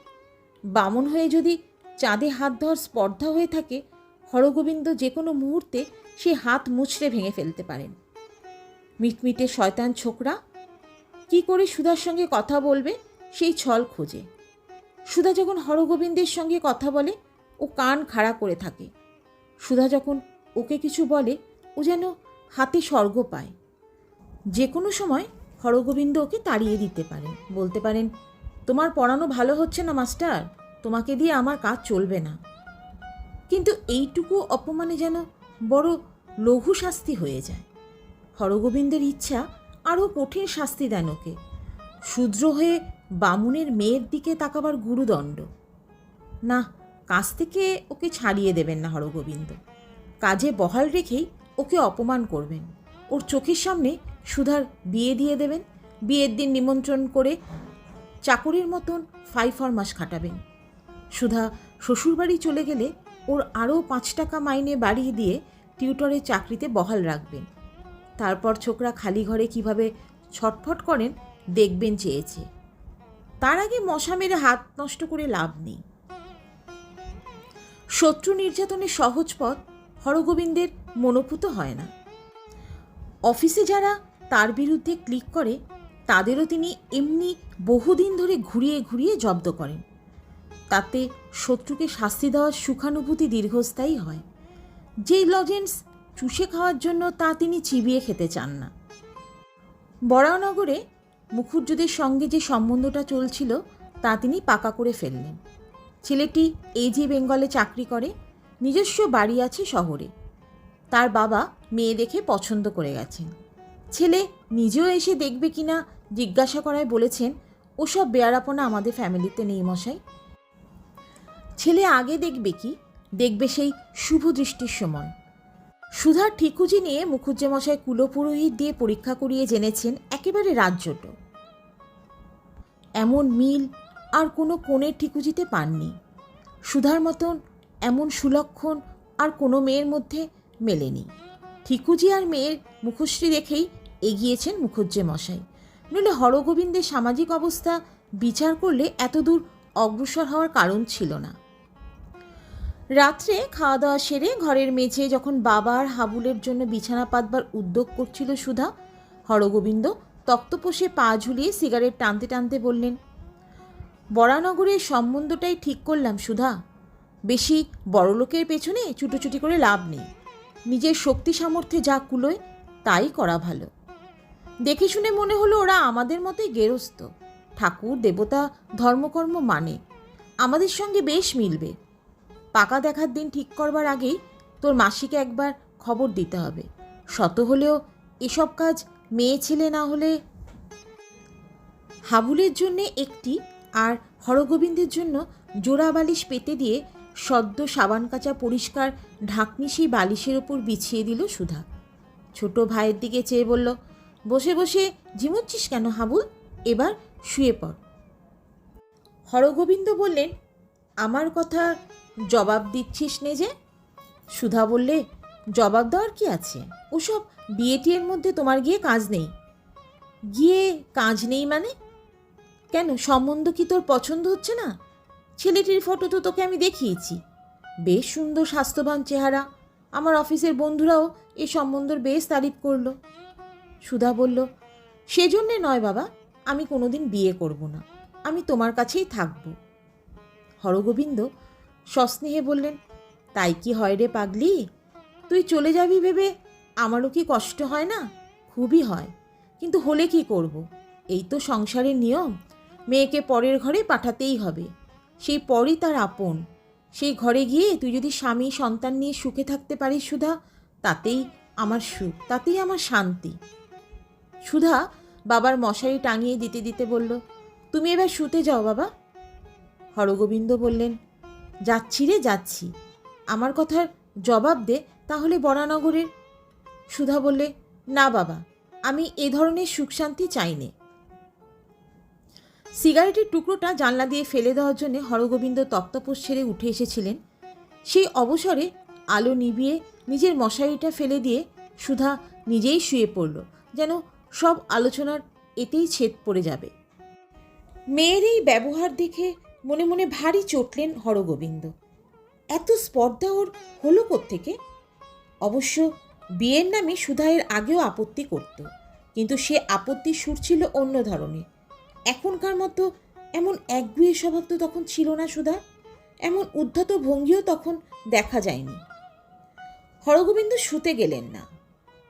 বামন হয়ে যদি চাঁদে হাত দেওয়ার স্পর্ধা হয়ে থাকে, হরগোবিন্দ যে কোনো মুহূর্তে সে হাত মুচড়ে ভেঙে ফেলতে পারেন। মিটমিটে শয়তান ছোকরা কি করে সুধার সঙ্গে কথা বলবে সেই ছল খোঁজে। সুধা যখন হরগোবিন্দের সঙ্গে কথা বলে ও কান খাড়া করে থাকে। সুধা যখন ওকে কিছু বলে ও যেন হাতে স্বর্গ পায়। যে কোনো সময় হরগোবিন্দ ওকে তাড়িয়ে দিতে পারেন, বলতে পারেন, তোমার পড়ানো ভালো হচ্ছে না মাস্টার, তোমাকে দিয়ে আমার কাজ চলবে না। কিন্তু এইটুকু অপমানে যেন বড় লঘু শাস্তি হয়ে যায়। হরগোবিন্দের ইচ্ছা আরও কঠিন শাস্তি দেন ওকে, শূদ্র হয়ে বামুনের মেয়ের দিকে তাকাবার গুরুদণ্ড। না, কাজ থেকে ওকে ছাড়িয়ে দেবেন না হরগোবিন্দ, কাজে বহাল রেখেই ওকে অপমান করবেন। ওর চোখের সামনে সুধার বিয়ে দিয়ে দেবেন, বিয়ের দিন নিমন্ত্রণ করে চাকরির মতন ফাইফরমাস খাটাবেন। সুধা শ্বশুরবাড়ি চলে গেলে ওর আরও 5 টাকা মাইনে বাড়িয়ে দিয়ে টিউটরের চাকরিতে বহাল রাখবেন। তারপর ছোকরা খালি ঘরে কিভাবে ছটফট করেন দেখবেন চেয়েছে। তার আগে মশা মেরে হাত নষ্ট করে লাভ নেই। শত্রু নির্যাতনের সহজ পথ হরগোবিন্দের মনোভূত হয় না। অফিসে যারা তার বিরুদ্ধে ক্লিক করে তাদেরও তিনি এমনি বহুদিন ধরে ঘুরিয়ে ঘুরিয়ে জব্দ করেন। তাতে শত্রুকে শাস্তি দেওয়ার সুখানুভূতি দীর্ঘস্থায়ী হয়। যেই লজেন্স চুষে খাওয়ার জন্য তা তিনি চিবিয়ে খেতে চান না। বরানগরে মুখুজ্যদের সঙ্গে যে সম্বন্ধটা চলছিল তা তিনি পাকা করে ফেললেন। ছেলেটি এজি বেঙ্গলে চাকরি করে, নিজস্ব বাড়ি আছে শহরে। তার বাবা মেয়ে দেখে পছন্দ করে গেছেন। ছেলে নিজেও এসে দেখবে কিনা জিজ্ঞাসা করায় বলেছেন, ওসব বেয়ারাপনা আমাদের ফ্যামিলিতে নেই মশাই। ছেলে আগে দেখবে কি, দেখবে সেই শুভ দৃষ্টির সময়। সুধার ঠিকুজি নিয়ে মুখুজ্জে মশাই কুলপুরোহিত দিয়ে পরীক্ষা করিয়ে জেনেছেন একেবারে রাজ্যট। এমন মিল আর কোনো কনের ঠিকুজিতে পাননি। সুধার মতন এমন সুলক্ষণ আর কোনো মেয়ের মধ্যে মেলেনি। ঠিকুজি আর মেয়ের মুখশ্রী দেখেই এগিয়েছেন মুখুজ্জে মশাই, নইলে হরগোবিন্দের সামাজিক অবস্থা বিচার করলে এতদূর অগ্রসর হওয়ার কারণ ছিল না। রাত্রে খাওয়া দাওয়া সেরে ঘরের মেঝে যখন বাবা আর হাবুলের জন্য বিছানা পাতবার উদ্যোগ করছিল সুধা, হরগোবিন্দ তক্তপোষে পা ঝুলিয়ে সিগারেট টানতে টানতে বললেন, বরানগরের সম্বন্ধটাই ঠিক করলাম সুধা। বেশি বড়লোকের পেছনে ছুটোছুটি করে লাভ নেই। নিজের শক্তি সামর্থ্যে যা কুলোয় তাই করা ভালো। দেখে শুনে মনে হলো ওরা আমাদের মতোই গেরস্থ, ঠাকুর দেবতা ধর্মকর্ম মানে, আমাদের সঙ্গে বেশ মিলবে। পাকা দেখার দিন ঠিক করবার আগেই তোর মাসিকে একবার খবর দিতে হবে। শত হলেও এসব কাজ মেয়ে ছেলে না হলে। হাবুলের জন্যে একটি আর হরগোবিন্দের জন্য জোড়া বালিশ পেতে দিয়ে সদ্য সাবান কাচা পরিষ্কার ঢাকনি সেই বালিশের ওপর বিছিয়ে দিল সুধা। ছোট ভাইয়ের দিকে চেয়ে বলল, বসে বসে ঝিমুচ্ছিস কেন হাবুল, এবার শুয়ে পড়। হরগোবিন্দ বললেন, আমার কথা জবাব দিচ্ছিস নে যে? সুধা বললে, জবাব দেওয়ার কি আছে, ওসব বিয়ে টিয়ের মধ্যে তোমার গিয়ে কাজ নেই। গিয়ে কাজ নেই মানে? কেন, সম্বন্ধ কি তোর পছন্দ হচ্ছে না? ছেলেটির ফটো তো তোকে আমি দেখিয়েছি, বেশ সুন্দর স্বাস্থ্যবান চেহারা। আমার অফিসের বন্ধুরাও এই সম্বন্ধর বেশ তারিফ করলো। সুধা বলল, সেজন্যে নয় বাবা, আমি কোনোদিন বিয়ে করব না, আমি তোমার কাছেই থাকব। হরগোবিন্দ সস্নেহে বললেন, তাই কি হয় রে পাগলি, তুই চলে যাবি ভেবে আমারও কি কষ্ট হয় না? খুবই হয়, কিন্তু হলে কি করব, এই তো সংসারের নিয়ম। মেয়েকে পরের ঘরে পাঠাতেই হবে, সেই পরই তার আপন। সেই ঘরে গিয়ে তুই যদি স্বামী সন্তান নিয়ে সুখে থাকতে পারিস সুধা, তাতেই আমার সুখ, তাতেই আমার শান্তি। সুধা বাবার মশারি টাঙিয়ে দিতে দিতে বলল, তুমি এবার শুতে যাও বাবা। হরগোবিন্দ বললেন, যাচ্ছি রে যাচ্ছি, আমার কথার জবাব দে তাহলে বরানগরের। সুধা বললে, না বাবা, আমি এ ধরনের সুখ শান্তি চাই নে। সিগারেটের টুকরোটা জানলা দিয়ে ফেলে দেওয়ার জন্য হরগোবিন্দ তক্তপোষ ছেড়ে উঠে এসেছিলেন। সেই অবসরে আলো নিভিয়ে নিজের মশারিটা ফেলে দিয়ে সুধা নিজেই শুয়ে পড়ল, যেন সব আলোচনার এতেই ছেদ পড়ে যাবে। মেয়ের এই ব্যবহার দেখে মনে মনে ভারী চটলেন হরগোবিন্দ। এত স্পর্ধা ওর হলো কোত্থেকে? অবশ্য বিয়ের নামে সুধা এর আগেও আপত্তি করত, কিন্তু সে আপত্তির সুর ছিল অন্য ধরনের। এখনকার মতো এমন একগুঁয়ে স্বভাব তো তখন ছিল না সুধা, এমন উদ্ধত ভঙ্গিও তখন দেখা যায়নি। হরগোবিন্দ শুতে গেলেন না,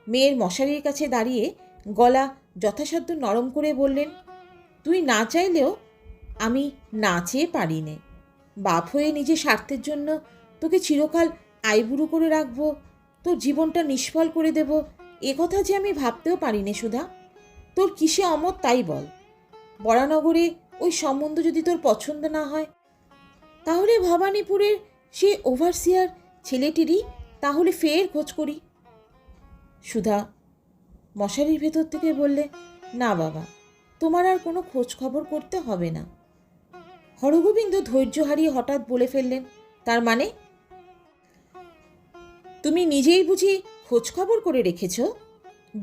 মেয়ের মশারির কাছে দাঁড়িয়ে গলা যথাসাধ্য নরম করে বললেন, তুই না চাইলেও আমি না চেয়ে পারি নে। বাপ হয়ে নিজের স্বার্থের জন্য তোকে চিরকাল আইবুড়ো করে রাখবো, তোর জীবনটা নিষ্ফল করে দেব, এ কথা যে আমি ভাবতেও পারি নে সুধা। তোর কিসে অমত তাই বল। বরানগরে ওই সম্বন্ধ যদি তোর পছন্দ না হয়, তাহলে ভবানীপুরের সে ওভারসিয়ার ছেলেটিরই তাহলে ফের খোঁজ করি। সুধা মশারির ভেতর থেকে বললে, না বাবা, তোমার আর কোনো খোঁজ খবর করতে হবে না। হরগোবিন্দ ধৈর্য হারিয়ে হঠাৎ বলে ফেললেন, তার মানে? তুমি নিজেই বুঝি খোঁজ খবর করে রেখেছ?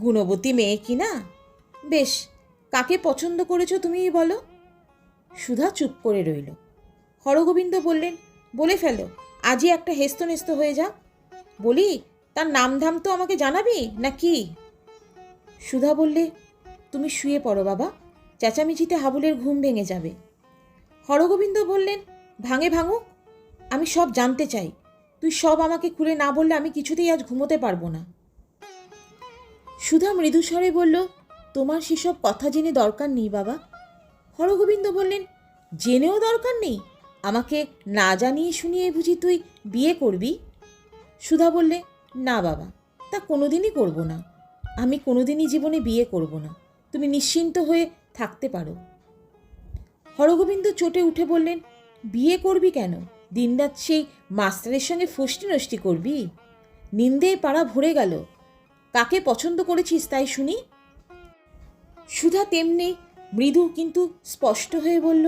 গুণবতী মেয়ে কি না? বেশ, কাকে পছন্দ করেছো তুমিই বলো। সুধা চুপ করে রইল। হরগোবিন্দ বললেন, বলে ফেলো, আজই একটা হেস্তনেস্ত হয়ে যা। বলি, তার নাম ধাম তো আমাকে জানাবি নাকি? সুধা বললে, তুমি শুয়ে পড়ো বাবা, চেঁচামেচিতে হাবুলের ঘুম ভেঙে যাবে। হরগোবিন্দ বললেন, ভাঙে ভাঙুক, আমি সব জানতে চাই। তুই সব আমাকে খুলে না বললে আমি কিছুতেই আজ ঘুমোতে পারবো না। সুধা মৃদুস্বরে বলল, তোমার সেসব কথা জেনে দরকার নেই বাবা। হরগোবিন্দ বললেন, জেনেও দরকার নেই? আমাকে না জানিয়ে শুনিয়ে বুঝি তুই বিয়ে করবি? সুধা বললে, না বাবা, তা কোনোদিনই করব না। আমি কোনোদিনই জীবনে বিয়ে করব না, তুমি নিশ্চিন্ত হয়ে থাকতে পারো। হরগোবিন্দ চটে উঠে বললেন, বিয়ে করবি কেন? দিনরাত সেই মাস্টারের সঙ্গে ফষ্টি নষ্টি করবি? নিন্দে পাড়া ভরে গেল। কাকে পছন্দ করেছিস তাই শুনি? সুধা তেমনি মৃদু কিন্তু স্পষ্ট হয়ে বলল,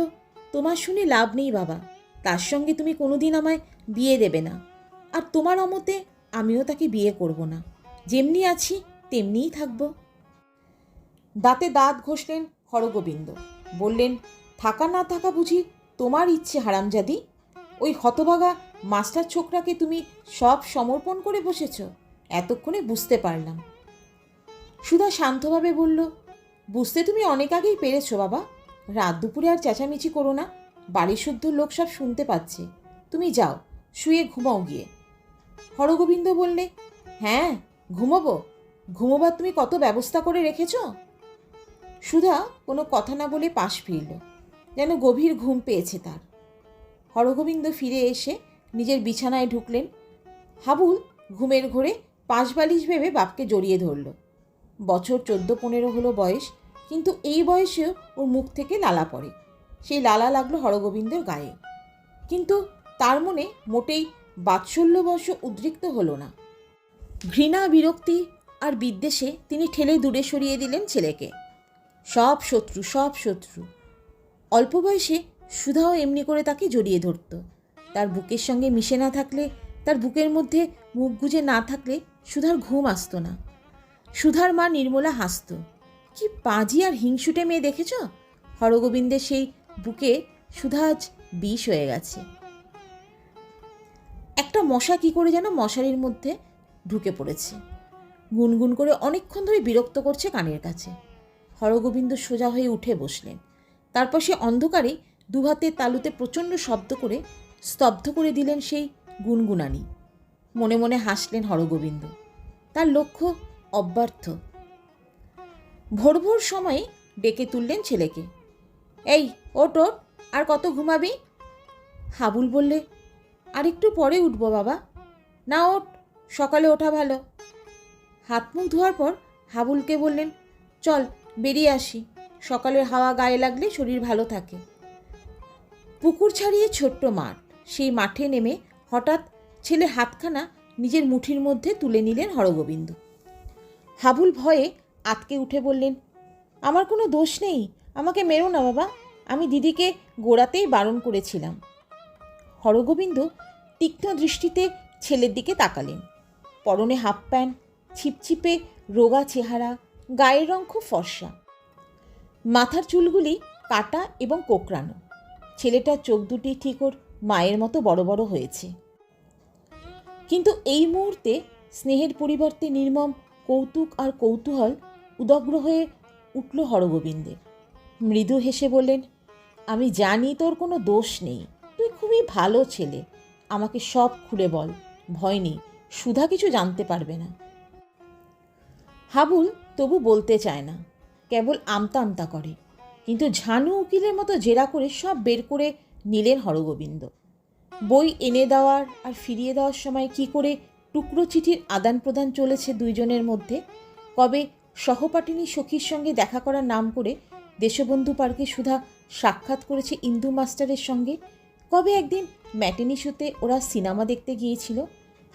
তোমার শুনে লাভ নেই বাবা, তার সঙ্গে তুমি কোনোদিন আমায় বিয়ে দেবে না, আর তোমার অমতে আমিও তাকে বিয়ে করব না। যেমনি আছি তেমনিই থাকব। দাঁতে দাঁত ঘষলেন হরগোবিন্দ, বললেন, থাকা না থাকা বুঝি তোমার ইচ্ছে হারামজাদি? ওই হতভাগা মাস্টার ছোকরাকে তুমি সব সমর্পণ করে বসেছ, এতক্ষণে বুঝতে পারলাম। সুধা শান্তভাবে বলল, বুঝতে তুমি অনেক আগেই পেরেছ বাবা। রাত দুপুরে আর চেঁচামেচি করো না, বাড়ির শুদ্ধ লোক সব শুনতে পাচ্ছে। তুমি যাও, শুয়ে ঘুমাও গিয়ে। হরগোবিন্দ বললে, হ্যাঁ ঘুমোবো। ঘুমোবার তুমি কত ব্যবস্থা করে রেখেছ? সুধা কোনো কথা না বলে পাশ ফিরল, যেন গভীর ঘুম পেয়েছে তার। হরগোবিন্দ ফিরে এসে নিজের বিছানায় ঢুকলেন। হাবুল ঘুমের ঘোরে পাশবালিশ ভেবে বাপকে জড়িয়ে ধরল। বছর 14-15 হলো বয়স, কিন্তু এই বয়সেও ওর মুখ থেকে লালা পড়ে। সেই লালা লাগলো হরগোবিন্দের গায়ে, কিন্তু তার মনে মোটেই বাৎসল্যবশ উদ্রিক্ত হলো না। ঘৃণা, বিরক্তি আর বিদ্বেষে তিনি ঠেলে দূরে সরিয়ে দিলেন ছেলেকে। সব শত্রু, সব শত্রু। অল্প বয়সে সুধাও এমনি করে তাকে জড়িয়ে ধরত। তার বুকের সঙ্গে মিশে না থাকলে, তার বুকের মধ্যে মুখ গুজে না থাকলে সুধার ঘুম আসত না। সুধার মা নির্মলা হাসত। কি পাজি আর হিংসুটে মেয়ে দেখেছ? হরগোবিন্দের সেই বুকে সুধা আজ বিষ হয়ে গেছে। একটা মশা কি করে যেন মশারির মধ্যে ঢুকে পড়েছে, গুনগুন করে অনেকক্ষণ ধরে বিরক্ত করছে কানের কাছে। হরগোবিন্দ সোজা হয়ে উঠে বসলেন। তারপর সে অন্ধকারে দুহাতের তালুতে প্রচণ্ড শব্দ করে স্তব্ধ করে দিলেন সেই গুনগুনানি। মনে মনে হাসলেন হরগোবিন্দ। তার লক্ষ্য অব্যর্থ। ভোর ভোর সময়ে ডেকে তুললেন ছেলেকে। এই ওঠ ওঠ, আর কত ঘুমাবি? হাবুল বললে, আর একটু পরে উঠব বাবা। না ওঠ, সকালে ওঠা ভালো। হাত মুখ ধোয়ার পর হাবুলকে বললেন, চল বেরিয়ে আসি, সকালের হাওয়া গায়ে লাগলে শরীর ভালো থাকে। পুকুর ছাড়িয়ে ছোট্ট মাঠ, সেই মাঠে নেমে হঠাৎ ছেলের হাতখানা নিজের মুঠির মধ্যে তুলে নিলেন হরগোবিন্দ। হাবুল ভয়ে আতকে উঠে বললেন, আমার কোনো দোষ নেই, আমাকে মেরো না বাবা, আমি দিদিকে গোড়াতেই বারণ করেছিলাম। হরগোবিন্দ তীক্ষ্ণ দৃষ্টিতে ছেলের দিকে তাকালেন। পরনে হাফ প্যান্ট, ছিপছিপে রোগা চেহারা, গায়ের রং খুব ফর্সা, মাথার চুলগুলি কাটা এবং কোকড়ানো। ছেলেটার চোখ দুটি ঠিক ওর মায়ের মতো বড় বড় হয়েছে। কিন্তু এই মুহূর্তে স্নেহের পরিবর্তে নির্মম কৌতুক আর কৌতূহল উদগ্র হয়ে উঠল হরগোবিন্দের। মৃদু হেসে বললেন, আমি জানি তোর কোনো দোষ নেই, তুই খুবই ভালো ছেলে, আমাকে সব খুলে বল, ভয় নেই, সুধা কিছু জানতে পারবে না। হাবুল তবু বলতে চায় না, কেবল আমতা আমতা করে, কিন্তু ঝানু উকিলের মতো জেরা করে সব বের করে নিলেন হরগোবিন্দ। বই এনে দেওয়ার আর ফিরিয়ে দেওয়ার সময় কি করে টুকরো চিঠির আদান প্রদান চলেছে দুইজনের মধ্যে, কবে সহপাঠিনী সখীর সঙ্গে দেখা করার নাম করে দেশবন্ধু পার্কে সুধা সাক্ষাৎ করেছে ইন্দু মাস্টারের সঙ্গে, কবে একদিন ম্যাটিনি শোতে ওরা সিনেমা দেখতে গিয়েছিল।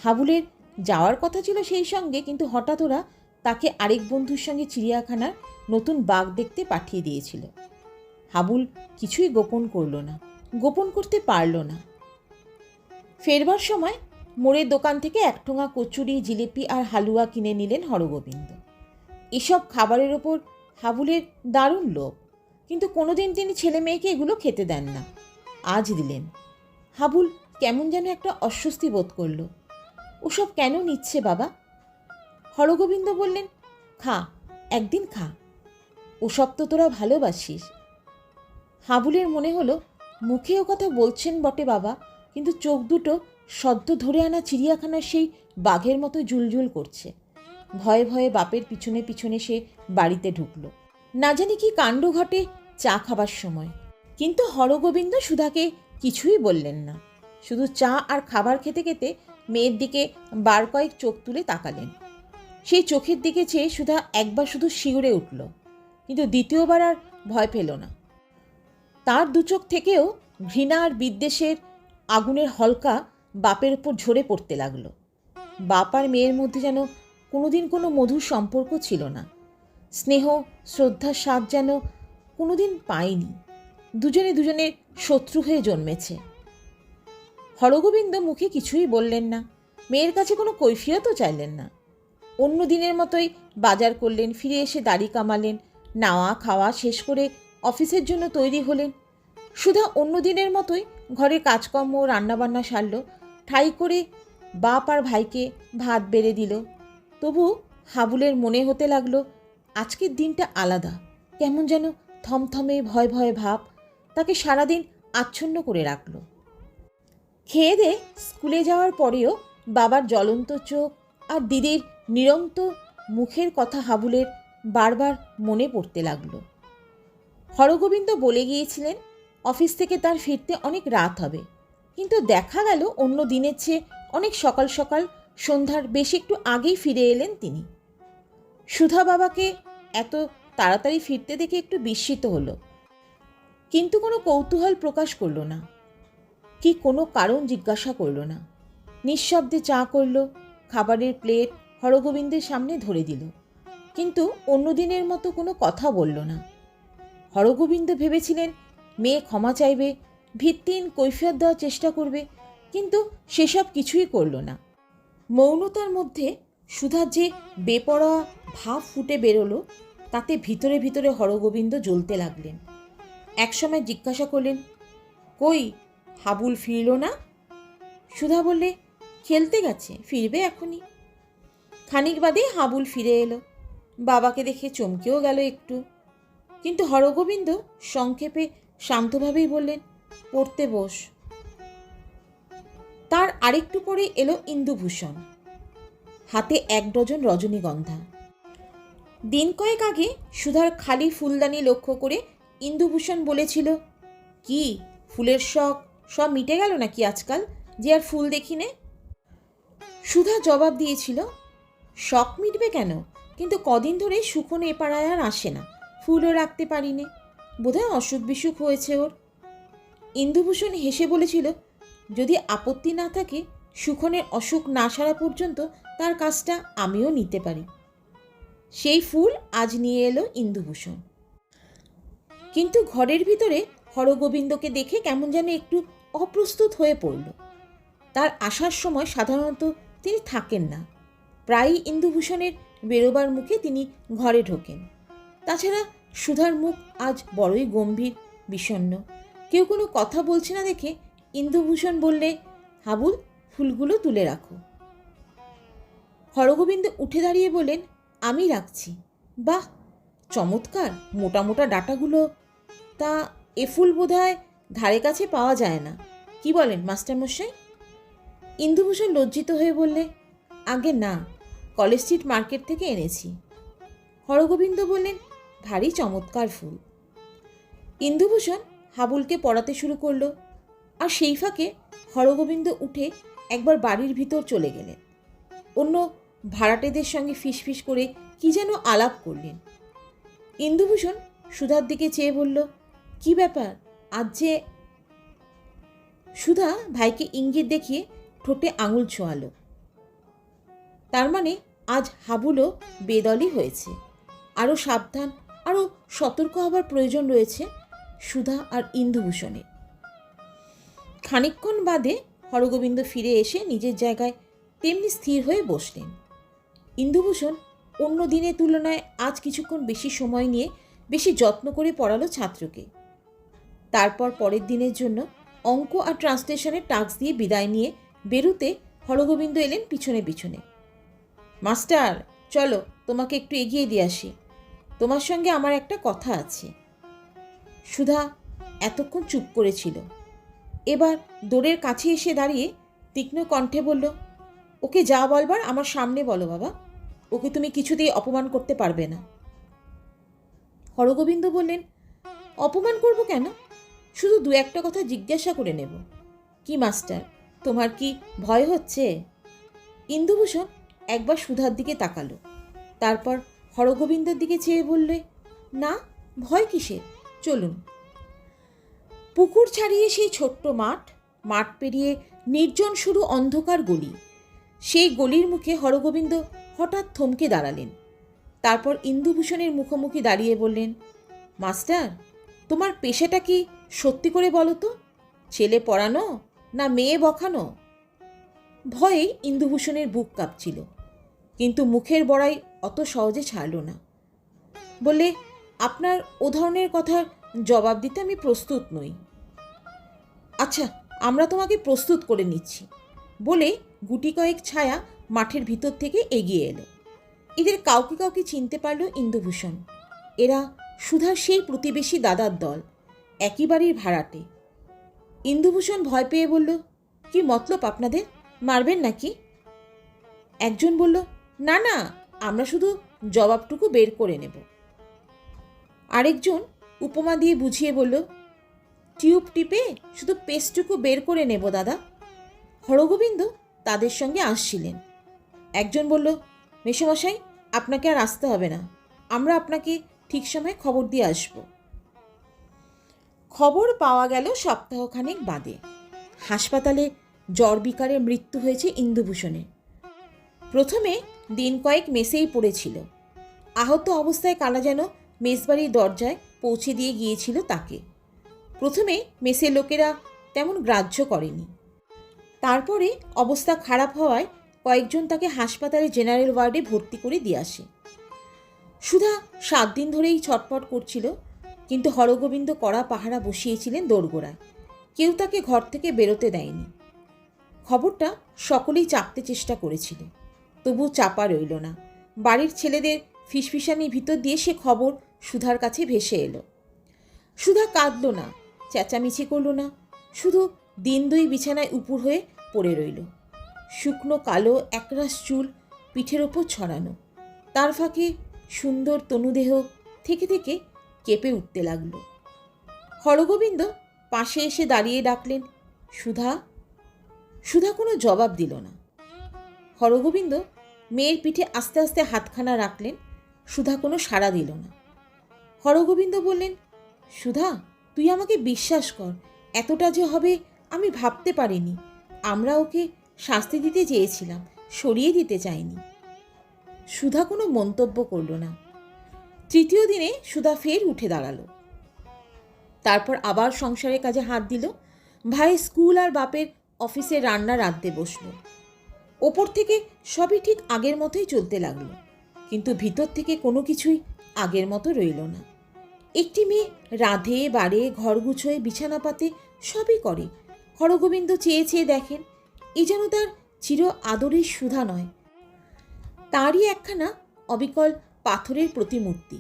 হাবুলের যাওয়ার কথা ছিল সেই সঙ্গে, কিন্তু হঠাৎ ওরা তাকে আরেক বন্ধুর সঙ্গে চিড়িয়াখানার নতুন বাঘ দেখতে পাঠিয়ে দিয়েছিল। হাবুল কিছুই গোপন করল না, গোপন করতে পারল না। ফেরবার সময় মোড়ের দোকান থেকে এক ঠোঙা কচুরি, জিলিপি আর হালুয়া কিনে নিলেন হরগোবিন্দ। এসব খাবারের ওপর হাবুলের দারুণ লোভ, কিন্তু কোনোদিন তিনি ছেলে মেয়েকে এগুলো খেতে দেন না। আজ দিলেন। হাবুল কেমন যেন একটা অস্বস্তি বোধ করল। ওসব কেন নিচ্ছে বাবা? হরগোবিন্দ বললেন, খা, একদিন খা, ওসব তো তোরা ভালোবাসিস। হাবুলের মনে হলো মুখে ও কথা বলছেন বটে বাবা, কিন্তু চোখ দুটো সদ্য ধরে আনা চিড়িয়াখানার সেই বাঘের মতো জুলজুল করছে। ভয়ে ভয়ে বাপের পিছনে পিছনে সে বাড়িতে ঢুকল। না জানি কি কাণ্ড ঘটে চা খাবার সময়, কিন্তু হরগোবিন্দ সুধাকে কিছুই বললেন না, শুধু চা আর খাবার খেতে খেতে মেয়ের দিকে বার কয়েক চোখ তুলে তাকালেন। সেই চোখের দিকে চেয়ে সুধা একবার শুধু শিউরে উঠল, কিন্তু দ্বিতীয়বার আর ভয় পেল না। তার দু চোখ থেকেও ঘৃণা আর বিদ্বেষের আগুনের হলকা বাপের উপর ঝরে পড়তে লাগলো। বাপ আর মেয়ের মধ্যে যেন কোনোদিন কোনো মধুর সম্পর্ক ছিল না, স্নেহ শ্রদ্ধার স্বাদ যেন কোনোদিন পায়নি। দুজনে দুজনের শত্রু হয়ে জন্মেছে। হরগোবিন্দ মুখে কিছুই বললেন না, মেয়ের কাছে কোনো কৈফিয়তও চাইলেন না। অন্য দিনের মতোই বাজার করলেন, ফিরে এসে দাড়ি কামালেন, নাওয়া খাওয়া শেষ করে অফিসের জন্য তৈরি হলেন। সুধা অন্য দিনের মতোই ঘরের কাজকর্ম রান্নাবান্না সারল, ঠাই করে বাপ আর ভাইকে ভাত বেড়ে দিল। তবু হাবুলের মনে হতে লাগলো আজকের দিনটা আলাদা, কেমন যেন থমথমে ভয় ভয় ভাব তাকে সারাদিন আচ্ছন্ন করে রাখল। খেয়ে দিয়ে স্কুলে যাওয়ার পরেও বাবার জ্বলন্ত চোখ আর দিদির নিরন্তর মুখের কথা হাবুলের বারবার মনে পড়তে লাগলো। হরগোবিন্দ বলে গিয়েছিলেন অফিস থেকে তার ফিরতে অনেক রাত হবে, কিন্তু দেখা গেল অন্য দিনের চেয়ে অনেক সকাল সকাল সন্ধ্যার বেশ একটু আগেই ফিরে এলেন তিনি। সুধা বাবাকে এত তাড়াতাড়ি ফিরতে দেখে একটু বিস্মিত হলো, কিন্তু কোনো কৌতূহল প্রকাশ করল না, কি কোনো কারণ জিজ্ঞাসা করল না। নিঃশব্দে চা করল, খাবারের প্লেট হরগোবিন্দের সামনে ধরে দিল, কিন্তু অন্য দিনের মতো কোনো কথা বলল না। হরগোবিন্দ ভেবেছিলেন মেয়ে ক্ষমা চাইবে, ভিত্তিহীন কৈফিয়ত দেওয়ার চেষ্টা করবে, কিন্তু সেসব কিছুই করল না। মৌনতার মধ্যে সুধার যে বেপরোয়া ভাব ফুটে বেরোলো, তাতে ভিতরে ভিতরে হরগোবিন্দ জ্বলতে লাগলেন। একসময় জিজ্ঞাসা করলেন, কই হাবুল ফিরল না? সুধা বললে, খেলতে গেছে, ফিরবে এখনই। খানিক বাদে হাবুল ফিরে এলো। বাবাকে দেখে চমকেও গেল একটু, কিন্তু হরগোবিন্দ সংক্ষেপে শান্তভাবেই বললেন, পড়তে বস। তার আরেকটু পরে এলো ইন্দুভূষণ, হাতে 1 ডজন রজনীগন্ধা। দিন কয়েক আগে সুধার খালি ফুলদানি লক্ষ্য করে ইন্দুভূষণ বলেছিল, কি ফুলের শখ সব মিটে গেল নাকি আজকাল, যে আর ফুল দেখি নে? সুধা জবাব দিয়েছিল, শখ মিটবে কেন, কিন্তু কদিন ধরে সুখনে এ পাড়ায় আর আসে না, ফুলও রাখতে পারিনে, বোধহয় অসুখ বিসুখ হয়েছে ওর। ইন্দুভূষণ হেসে বলেছিল, যদি আপত্তি না থাকে সুখনের অসুখ না সারা পর্যন্ত তার কাজটা আমিও নিতে পারি। সেই ফুল আজ নিয়ে এলো ইন্দুভূষণ। কিন্তু ঘরের ভিতরে হরগোবিন্দকে দেখে কেমন যেন একটু অপ্রস্তুত হয়ে পড়ল। তার আসার সময় সাধারণত তিনি থাকেন না, প্রায়ই ইন্দুভূষণের বেরোবার মুখে তিনি ঘরে ঢোকেন। তাছাড়া সুধার মুখ আজ বড়ই গম্ভীর বিষণ্ণ। কেউ কোনো কথা বলছে না দেখে ইন্দুভূষণ বললে, হাবুল ফুলগুলো তুলে রাখো। হরগোবিন্দ উঠে দাঁড়িয়ে বললেন, আমি রাখছি। বাহ, চমৎকার মোটা মোটা ডাঁটাগুলো, তা এ ফুল বোধহয় ধারে কাছে পাওয়া যায় না, কি বলেন মাস্টারমশাই? ইন্দুভূষণ লজ্জিত হয়ে বললে, আগে না, কলেজ স্ট্রিট মার্কেট থেকে এনেছি। হরগোবিন্দ বললেন, ভারী চমৎকার ফুল। ইন্দুভূষণ হাবুলকে পড়াতে শুরু করলো, আর সেই ফাঁকে হরগোবিন্দ উঠে একবার বাড়ির ভিতর চলে গেলেন। অন্য ভাড়াটেদের সঙ্গে ফিসফিস করে কি যেন আলাপ করলেন। ইন্দুভূষণ সুধার দিকে চেয়ে বলল, কি ব্যাপার আজ যে? সুধা ভাইকে ইঙ্গিত দেখিয়ে ঠোঁটে আঙুল ছোঁয়ালো, তার মানে আজ হাবুলও বেদলই হয়েছে। আরও সাবধান, আরও সতর্ক হবার প্রয়োজন রয়েছে সুধা আর ইন্দুভূষণের। খানিকক্ষণ বাদে হরগোবিন্দ ফিরে এসে নিজের জায়গায় তেমনি স্থির হয়ে বসলেন। ইন্দুভূষণ অন্য দিনের তুলনায় আজ কিছুক্ষণ বেশি সময় নিয়ে বেশি যত্ন করে পড়ালো ছাত্রকে। তারপর পরের দিনের জন্য অঙ্ক আর ট্রান্সলেশনের টাস্ক দিয়ে বিদায় নিয়ে বেরুতে হরগোবিন্দ এলেন পিছনে পিছনে। মাস্টার চলো, তোমাকে একটু এগিয়ে দিয়ে আসি, তোমার সঙ্গে আমার একটা কথা আছে। সুধা এতক্ষণ চুপ করেছিল, এবার দোরের কাছে এসে দাঁড়িয়ে তীক্ষ্ণ কণ্ঠে বলল, ওকে যা বলবার আমার সামনে বলো বাবা, ওকে তুমি কিছুতেই অপমান করতে পারবে না। হরগোবিন্দ বললেন, অপমান করব কেন? শুধু দু একটা কথা জিজ্ঞাসা করে নেব। কি মাস্টার, তোমার কি ভয় হচ্ছে? ইন্দুভূষণ একবার সুধার দিকে তাকালো, তারপর হরগোবিন্দর দিকে চেয়ে বললে, না, ভয় কিসের, চলুন। পুকুর ছাড়িয়ে সেই ছোট্ট মাঠ পেরিয়ে নির্জন সরু অন্ধকার গলি। সেই গলির মুখে হরগোবিন্দ হঠাৎ থমকে দাঁড়ালেন। তারপর ইন্দুভূষণের মুখোমুখি দাঁড়িয়ে বললেন, মাস্টার, তোমার পেশাটা কি সত্যি করে বলো তো? ছেলে পড়ানো না মেয়ে বকানো? ভয়ে ইন্দুভূষণের বুক কাঁপছিল, কিন্তু মুখের বড়াই অত সহজে ছাড়ল না। বলে, আপনার ও ধরনের কথার জবাব দিতে আমি প্রস্তুত নই। আচ্ছা, আমরা তোমাকে প্রস্তুত করে নিচ্ছি, বলে গুটি কয়েক ছায়া মাঠের ভিতর থেকে এগিয়ে এলো। এদের কাউকে কাউকে চিনতে পারল ইন্দুভূষণ। এরা সুধার সেই প্রতিবেশী দাদার দল, একই বাড়ির ভাড়াটে। ইন্দুভূষণ ভয় পেয়ে বলল, কি মতলব আপনাদের, মারবেন নাকি? একজন বলল, না না, আমরা শুধু জবাবটুকু বের করে নেব। আরেকজন উপমা দিয়ে বুঝিয়ে বলল, টিউব টিপে শুধু পেস্টটুকু বের করে নেব দাদা। হরগোবিন্দ তাদের সঙ্গে আসছিলেন। একজন বলল, মেসোমশাই, আপনাকে আর আসতে হবে না, আমরা আপনাকে ঠিক সময়ে খবর দিয়ে আসব। খবর পাওয়া গেল সপ্তাহখানেক বাদে। হাসপাতালে জ্বর বিকারে মৃত্যু হয়েছে ইন্দুভূষণের। প্রথমে দিন কয়েক মেসেই পড়েছিল। আহত অবস্থায় কালা যেন মেসবাড়ির দরজায় পৌঁছে দিয়ে গিয়েছিল তাকে। প্রথমে মেসের লোকেরা তেমন গ্রাহ্য করেনি। তারপরে অবস্থা খারাপ হওয়ায় কয়েকজন তাকে হাসপাতালে জেনারেল ওয়ার্ডে ভর্তি করে দিয়ে আসে। সুধা 7 দিন ধরেই ছটফট করছিল, কিন্তু হরগোবিন্দ কড়া পাহারা বসিয়েছিলেন দোরগোড়ায়। কেউ তাকে ঘর থেকে বেরোতে দেয়নি। খবরটা সকলেই চাপতে চেষ্টা করেছিল, তবু চাপা রইল না। বাড়ির ছেলেদের ফিসফিসানির ভিতর দিয়ে সে খবর সুধার কাছে ভেসে এলো। সুধা কাঁদল না, চেঁচামেচি করল না, শুধু দিন 2 বিছানায় উপুর হয়ে পড়ে রইল। শুকনো কালো একরাশ চুল পিঠের ওপর ছড়ানো, তার ফাঁকে সুন্দর তনুদেহ থেকে থেকে কেঁপে উঠতে লাগল। হরগোবিন্দ পাশে এসে দাঁড়িয়ে ডাকলেন, সুধা। সুধা কোনো জবাব দিল না। হরগোবিন্দ মেয়ের পিঠে আস্তে আস্তে হাতখানা রাখলেন। সুধা কোনো সাড়া দিল না। হরগোবিন্দ বললেন, সুধা, তুই আমাকে বিশ্বাস কর, এতটা যে হবে আমি ভাবতে পারিনি। আমরা ওকে শাস্তি দিতে চেয়েছিলাম, সরিয়ে দিতে চাইনি। সুধা কোনো মন্তব্য করল না। তৃতীয় দিনে সুধা ফের উঠে দাঁড়ালো। তারপর আবার সংসারের কাজে হাত দিল। ভাই স্কুল আর বাপের অফিসে রান্না রাঁধতে বসল। ওপর থেকে সবই ঠিক আগের মতোই চলতে লাগলো, কিন্তু ভিতর থেকে কোনো কিছুই আগের মতো রইল না। একটি মেয়ে রাঁধে বাড়ে, ঘর গুছোয়, বিছানা পাতে, সবই করে। হরগোবিন্দ চেয়ে চেয়ে দেখেন, এ যেন তার চির আদরের সুধা নয়, তারই একখানা অবিকল পাথরের প্রতিমূর্তি।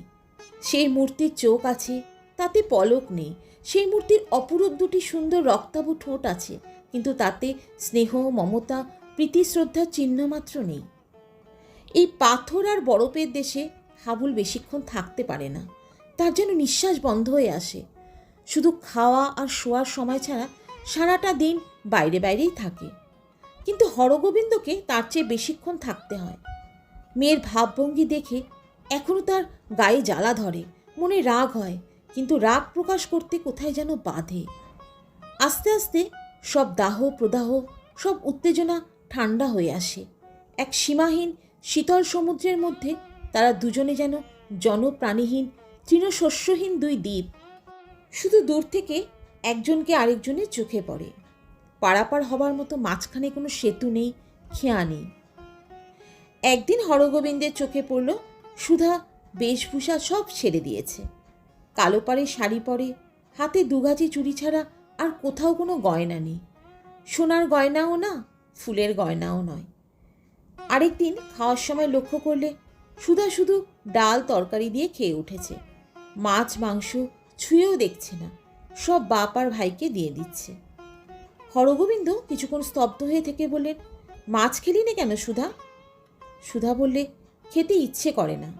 সেই মূর্তির চোখ আছে, তাতে পলক নেই। সেই মূর্তির অপরূপ 2টি সুন্দর রক্তাভ ঠোঁট আছে, কিন্তু তাতে স্নেহ, মমতা, প্রীতি, শ্রদ্ধার চিহ্নমাত্র নেই। এই পাথর আর বরফের দেশে হাবুল বেশিক্ষণ থাকতে পারে না। তার যেন নিঃশ্বাস বন্ধ হয়ে আসে। শুধু খাওয়া আর শোয়ার সময় ছাড়া সারাটা দিন বাইরে বাইরেই থাকে। কিন্তু হরগোবিন্দকে তার চেয়ে বেশিক্ষণ থাকতে হয়। মেয়ের ভাবভঙ্গি দেখে এখনও তার গায়ে জ্বালা ধরে, মনে রাগ হয়, কিন্তু রাগ প্রকাশ করতে কোথায় যেন বাধে। আস্তে আস্তে সব দাহ প্রদাহ, সব উত্তেজনা ঠান্ডা হয়ে আসে। এক সীমাহীন শীতল সমুদ্রের মধ্যে তারা দুজনে যেন জনপ্রাণীহীন, তৃণশস্যহীন 2 দ্বীপ। শুধু দূর থেকে একজনকে আরেকজনের চোখে পড়ে। পারাপার হবার মতো মাঝখানে কোনো সেতু নেই, খেয়া নেই। একদিন হরগোবিন্দের চোখে পড়ল সুধা বেশভূষা সব ছেড়ে দিয়েছে। কালো পাড়ে শাড়ি পরে, হাতে 2 গাছি চুড়ি ছাড়া আর কোথাও কোনো গয়না নেই। সোনার গয়নাও না, ফুলের গয়নাও নয়। আরেকদিন খাওয়ার সময় লক্ষ্য করলে সুধা শুধু ডাল তরকারি দিয়ে খেয়ে উঠেছে। মাছ মাংস ছুঁয়েও দেখছে না, সব বাপ আর ভাইকে দিয়ে দিচ্ছে। হরগোবিন্দ কিছুক্ষণ স্তব্ধ হয়ে থেকে বললেন, মাছ খেলি না কেন সুধা? সুধা বললে, খেতে ইচ্ছে করে না।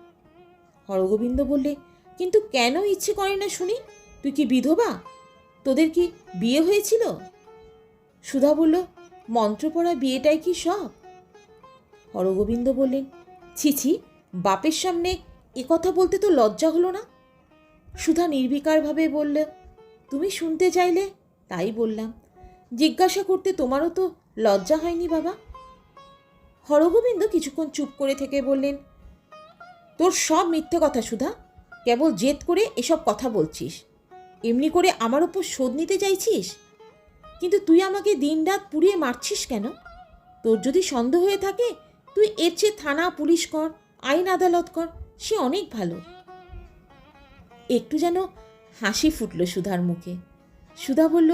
হরগোবিন্দ বললে, কিন্তু কেন ইচ্ছে করে না শুনি? তুই কি বিধবা? তোদের কি বিয়ে হয়েছিল? সুধা বলল, মন্ত্রপড়া বিয়েটাই কি সব? হরগোবিন্দ বললেন, ছিছি, বাপের সামনে এ কথা বলতে তো লজ্জা হলো না? সুধা নির্বিকারভাবে বলল, তুমি শুনতে চাইলে তাই বললাম। জিজ্ঞাসা করতে তোমারও তো লজ্জা হয়নি বাবা? হরগোবিন্দ কিছুক্ষণ চুপ করে থেকে বললেন, তোর সব মিথ্যে কথা সুধা, কেবল জেদ করে এসব কথা বলছিস। এমনি করে আমার ওপর শোধ নিতে চাইছিস? কিন্তু তুই আমাকে দিনরাত পুড়িয়ে মারছিস কেন? তোর যদি সন্দেহ হয়ে থাকে, তুই এর চেয়ে থানা পুলিশ কর, আইন আদালত কর, সে অনেক ভালো। একটু যেন হাসি ফুটল সুধার মুখে। সুধা বলল,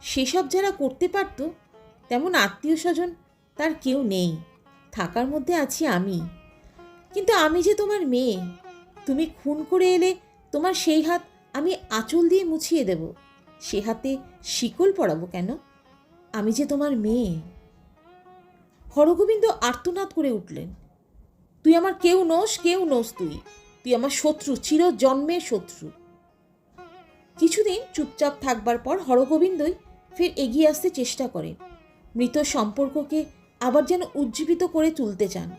সেসব যারা করতে পারত, তেমন আত্মীয় স্বজন তার কেউ নেই। থাকার মধ্যে আছি আমি। কিন্তু আমি যে তোমার মেয়ে, তুমি খুন করে এলে তোমার সেই হাত আমি আঁচল দিয়ে মুছিয়ে দেব। সে হাতে শিকল পরাবো কেন? আমি যে তোমার মেয়ে। হরগোবিন্দ আর্তনাদ করে উঠলেন, তুই আমার কেউ নোস, কেউ নোস, তুই আমার শত্রু, চির জন্মের শত্রু। কিছুদিন চুপচাপ থাকবার পর হরগোবিন্দই ফের এগিয়ে আসতে চেষ্টা করেন। মৃত সম্পর্ককে আবার যেন উজ্জীবিত করে তুলতে চান।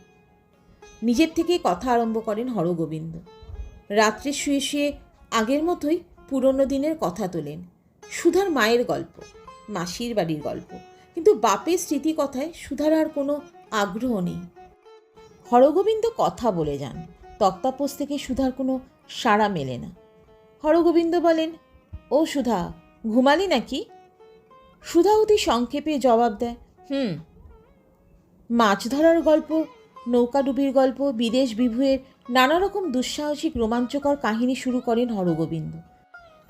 নিজের থেকে কথা আরম্ভ করেন হরগোবিন্দ। রাত্রে শুয়ে শুয়ে আগের মতোই পুরনো দিনের কথা তোলেন। সুধার মায়ের গল্প, মাসির বাড়ির গল্প, কিন্তু বাপের স্মৃতি কথায় সুধার আর কোনো আগ্রহ নেই। হরগোবিন্দ কথা বলে যান, তক্তাপোষ থেকে সুধার কোনো সাড়া মেলে না। হরগোবিন্দ বলেন, ও সুধা, ঘুমালি নাকি? সুধা অতি সংক্ষেপে জবাব দেয়, মাছ ধরার গল্প, নৌকাডুবির গল্প, বিদেশ বিভুয়ের নানা রকম দুঃসাহসিক রোমাঞ্চকর কাহিনী শুরু করেন হরগোবিন্দ।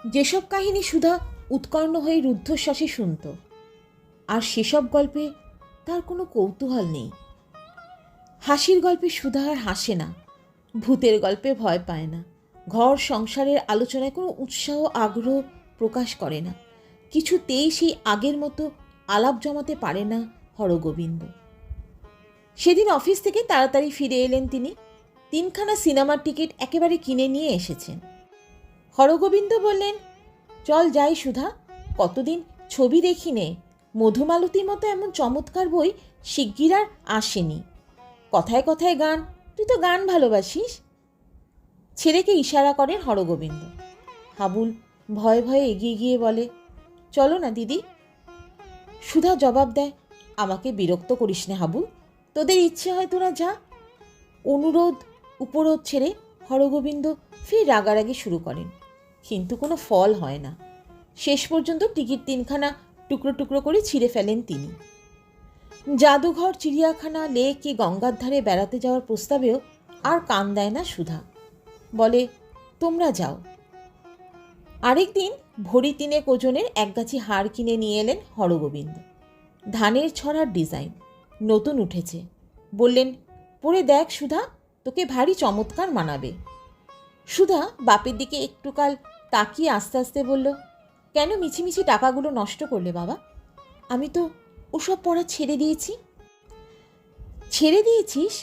যেসব কাহিনী সুধা উৎকর্ণ হয়ে রুদ্ধশ্বাসে শুনত, আর সেসব গল্পে তার কোনো কৌতূহল নেই। হাসির গল্পে সুধা আর হাসে না, ভূতের গল্পে ভয় পায় না, ঘর সংসারের আলোচনায় কোনো উৎসাহ আগ্রহ প্রকাশ করে না। কিছুতেই সেই আগের মতো আলাপ জমাতে পারে না হরগোবিন্দ। সেদিন অফিস থেকে তাড়াতাড়ি ফিরে এলেন তিনি। 3খানা সিনেমার টিকিট একেবারে কিনে নিয়ে এসেছেন। হরগোবিন্দ বললেন, চল যাই সুধা, কতদিন ছবি দেখি নে। মধুমালতীর মতো এমন চমৎকার বই শিগগির আর আসেনি। কথায় কথায় গান, তুই তো গান ভালোবাসিস। ছেলেকে ইশারা করেন হরগোবিন্দ। হাবুল ভয়ে ভয়ে এগিয়ে গিয়ে বলে, চলো না দিদি। সুধা জবাব দেয়, আমাকে বিরক্ত করিস না হাবুল, তোদের ইচ্ছে হয় তোরা যা। অনুরোধ উপরোধ ছেড়ে হরগোবিন্দ ফের রাগারাগি শুরু করেন, কিন্তু কোনো ফল হয় না। শেষ পর্যন্ত টিকিট 3খানা টুকরো টুকরো করে ছিঁড়ে ফেলেন তিনি। জাদুঘর, চিড়িয়াখানা, লেক কি গঙ্গার ধারে বেড়াতে যাওয়ার প্রস্তাবেও আর কান দেয় না সুধা। বলে, তোমরা যাও। আরেকদিন ভরি 3 ওজনের একগাছি হার কিনে নিয়ে এলেন হরগোবিন্দ। ধানের ছড়ার ডিজাইন, নতুন উঠেছে। বললেন, পরে দেখ সুধা, তোকে ভারী চমৎকার মানাবে। সুধা বাপের দিকে একটুকাল তাকিয়ে আস্তে আস্তে বলল, কেন মিছিমিছি টাকাগুলো নষ্ট করলে বাবা? আমি তো ওসব পড়া ছেড়ে দিয়েছি। ছেড়ে দিয়েছিস?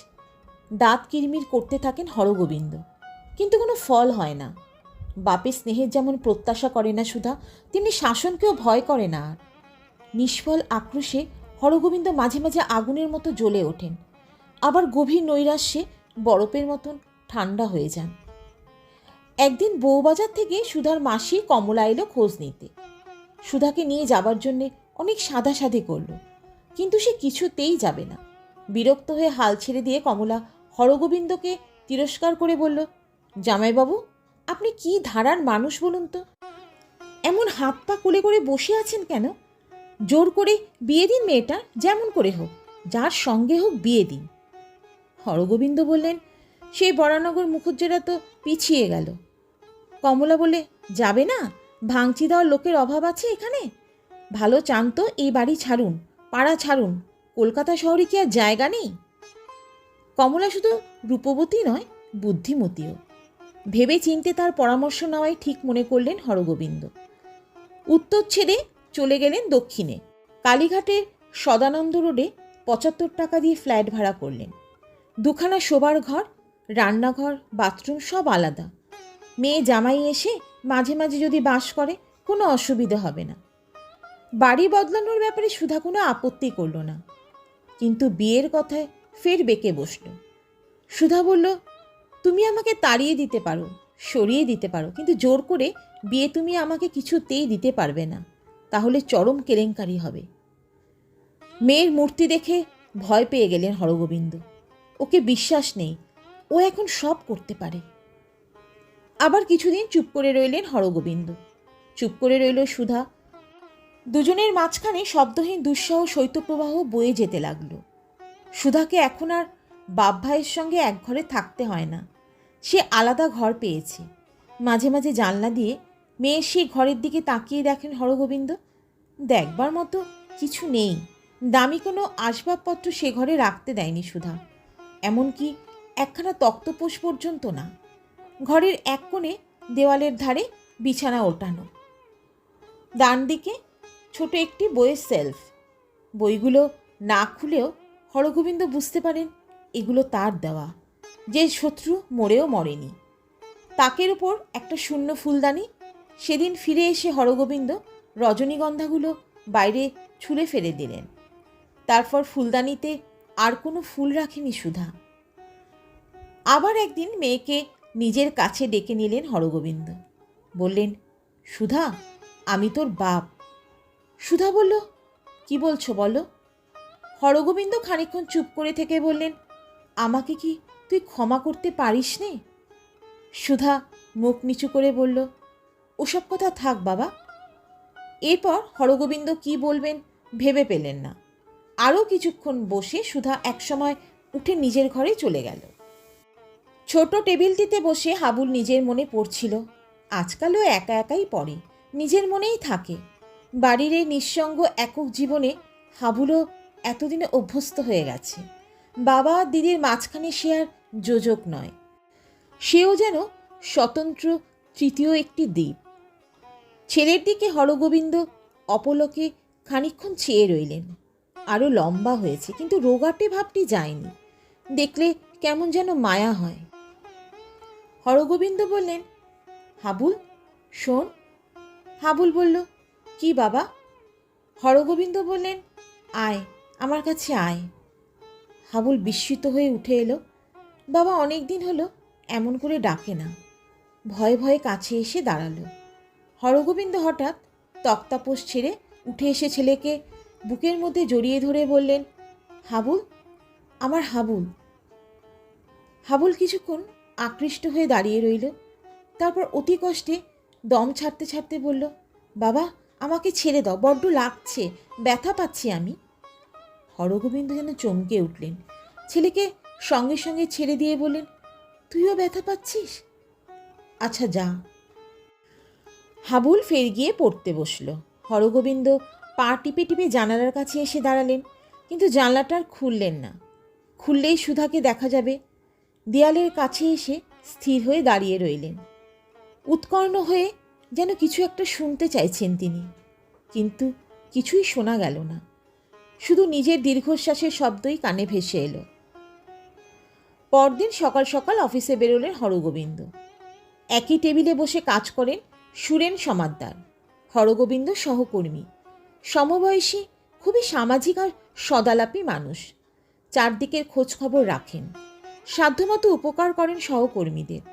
দাঁত কিরমির করতে থাকেন হরগোবিন্দ, কিন্তু কোনো ফল হয় না। বাপের স্নেহের যেমন প্রত্যাশা করে না সুধা, তেমনি শাসনকেও ভয় করে না আর। নিষ্ফল আক্রোশে হরগোবিন্দ মাঝে মাঝে আগুনের মতো জ্বলে ওঠেন, আবার গভীর নৈরাশ্যে বরফের মতন ঠান্ডা হয়ে যান। একদিন বউবাজার থেকে সুধার মাসি কমলা এলো খোঁজ নিতে। সুধাকে নিয়ে যাবার জন্যে অনেক সাধাসাধি করল, কিন্তু সে কিছুতেই যাবে না। বিরক্ত হয়ে হাল ছেড়ে দিয়ে কমলা হরগোবিন্দকে তিরস্কার করে বলল, জামাইবাবু, আপনি কি ধারার মানুষ বলুন তো? এমন হাত পা কোলে করে বসে আছেন কেন? জোর করে বিয়ে দিন মেয়েটা, যেমন করে হোক, যার সঙ্গে হোক বিয়ে দিন। হরগোবিন্দ বললেন, সেই বরানগর মুখুজ্জেরা তো পিছিয়ে গেল। কমলা বলে, যাবে না? ভাঙচি দেওয়ার লোকের অভাব আছে এখানে? ভালো চান তো এই বাড়ি ছাড়ুন, পাড়া ছাড়ুন, কলকাতা শহরে কি আর জায়গা নেই? কমলা শুধু রূপবতী নয়, বুদ্ধিমতীও। ভেবে চিনতে তার পরামর্শ নেওয়াই ঠিক মনে করলেন হরগোবিন্দ। উত্তর ছেড়ে চলে গেলেন দক্ষিণে। কালীঘাটের সদানন্দ রোডে 75 টাকা দিয়ে ফ্ল্যাট ভাড়া করলেন। 2খানা শোবার ঘর, রান্নাঘর, বাথরুম সব আলাদা। মেয়ে জামাই এসে মাঝে মাঝে যদি বাস করে, কোনো অসুবিধা হবে না। বাড়ি বদলানোর ব্যাপারে সুধা কোনো আপত্তি করল না, কিন্তু বিয়ের কথায় ফের বেঁকে বসল। সুধা বলল, তুমি আমাকে তাড়িয়ে দিতে পারো, সরিয়ে দিতে পারো, কিন্তু জোর করে বিয়ে তুমি আমাকে কিছুতেই দিতে পারবে না, তাহলে চরম কেলেঙ্কারি হবে। মেয়ের মূর্তি দেখে ভয় পেয়ে গেলেন হরগোবিন্দ। ওকে বিশ্বাস নেই, ও এখন সব করতে পারে। আবার কিছুদিন চুপ করে রইলেন হরগোবিন্দ, চুপ করে রইল সুধা। দুজনের মাঝখানে শব্দহীন দুঃসহ শৈত্যপ্রবাহ বয়ে যেতে লাগলো। সুধাকে এখন আর বাপ ভাইয়ের সঙ্গে এক ঘরে থাকতে হয় না, সে আলাদা ঘর পেয়েছে। মাঝে মাঝে জানলা দিয়ে মেয়ের সেই ঘরের দিকে তাকিয়ে দেখেন হরগোবিন্দ। দেখবার মতো কিছু নেই, দামি কোনো আসবাবপত্র সে ঘরে রাখতে দেয়নি সুধা, এমনকি একখানা তক্তপোষ পর্যন্ত না। ঘরের এক কোণে দেওয়ালের ধারে বিছানা ওঠানো, ডান দিকে ছোট একটি বইয়ের সেলফ। বইগুলো না খুলেও হরগোবিন্দ বুঝতে পারেন এগুলো তার দেওয়া, যে শত্রু মরেও মরেনি। তাকের উপর একটা শূন্য ফুলদানি। সেদিন ফিরে এসে হরগোবিন্দ রজনীগন্ধাগুলো বাইরে ছুঁড়ে ফেলে দিলেন। তারপর ফুলদানিতে আর কোনো ফুল রাখেনি সুধা। আবার একদিন মেয়েকে নিজের কাছে ডেকে নিলেন হরগোবিন্দ। বললেন, সুধা, আমি তোর বাপ। সুধা বলল, কি বলছো বলো। হরগোবিন্দ খানিকক্ষণ চুপ করে থেকে বললেন, আমাকে কি তুই ক্ষমা করতে পারিস নে? সুধা মুখ নিচু করে বলল, ওসব কথা থাক বাবা। এরপর হরগোবিন্দ কি বলবেন ভেবে পেলেন না। আরও কিছুক্ষণ বসে সুধা একসময় উঠে নিজের ঘরে চলে গেল। ছোট টেবিলটিতে বসে হাবুল নিজের মনে পড়ছিল। আজকালও একা একাই পড়ে, নিজের মনেই থাকে। বাড়ির এই নিঃসঙ্গ একক জীবনে হাবুলও এতদিনে অভ্যস্ত হয়ে গেছে। বাবা আর দিদির মাঝখানে সে আর যোজক নয়, সেও যেন স্বতন্ত্র তৃতীয় একটি দ্বীপ। ছেলের দিকে হরগোবিন্দ অপলকে খানিকক্ষণ চেয়ে রইলেন। আরও লম্বা হয়েছে, কিন্তু রোগাটে ভাবটি যায়নি। দেখলে কেমন যেন মায়া হয়। হরগোবিন্দ বললেন, হাবুল শোন। হাবুল বলল, কি বাবা? হরগোবিন্দ বললেন, আয়, আমার কাছে আয়। হাবুল বিস্মিত হয়ে উঠে এলো। বাবা অনেক দিন হলো এমন করে ডাকে না। ভয়ে ভয়ে কাছে এসে দাঁড়ালো। হরগোবিন্দ হঠাৎ তক্তাপোষ ছেড়ে উঠে এসে ছেলেকে বুকের মধ্যে জড়িয়ে ধরে বললেন, হাবুল, আমার হাবুল। হাবুল কিছুক্ষণ আকৃষ্ট হয়ে দাঁড়িয়ে রইল। তারপর অতি কষ্টে দম ছাড়তে ছাড়তে বলল, বাবা, আমাকে ছেড়ে দাও, বড্ড লাগছে, ব্যথা পাচ্ছি আমি। হরগোবিন্দ যেন চমকে উঠলেন। ছেলেকে সঙ্গে সঙ্গে ছেড়ে দিয়ে বললেন, তুইও ব্যথা পাচ্ছিস? আচ্ছা যা। হাবুল ফের গিয়ে পড়তে বসল। হরগোবিন্দ পা টিপে টিপে জানালার কাছে এসে দাঁড়ালেন, কিন্তু জানলাটা আর খুললেন না। খুললেই সুধাকে দেখা যাবে। দেয়ালের কাছে এসে স্থির হয়ে দাঁড়িয়ে রইলেন। উৎকর্ণ হয়ে যেন কিছু একটা শুনতে চাইছেন তিনি, কিন্তু কিছুই শোনা গেল না। শুধু নিজের দীর্ঘশ্বাসের শব্দই কানে ভেসে এলো। পরদিন সকাল সকাল অফিসে বেরোলেন হরগোবিন্দ। একই টেবিলে বসে কাজ করেন সুরেন সমাদ্দার, হরগোবিন্দ সহকর্মী, সমবয়সী, খুবই সামাজিক আর সদালাপী মানুষ। চারদিকের খোঁজ খবর রাখেন, সাধ্যমতো উপকার করেন সহকর্মীদের।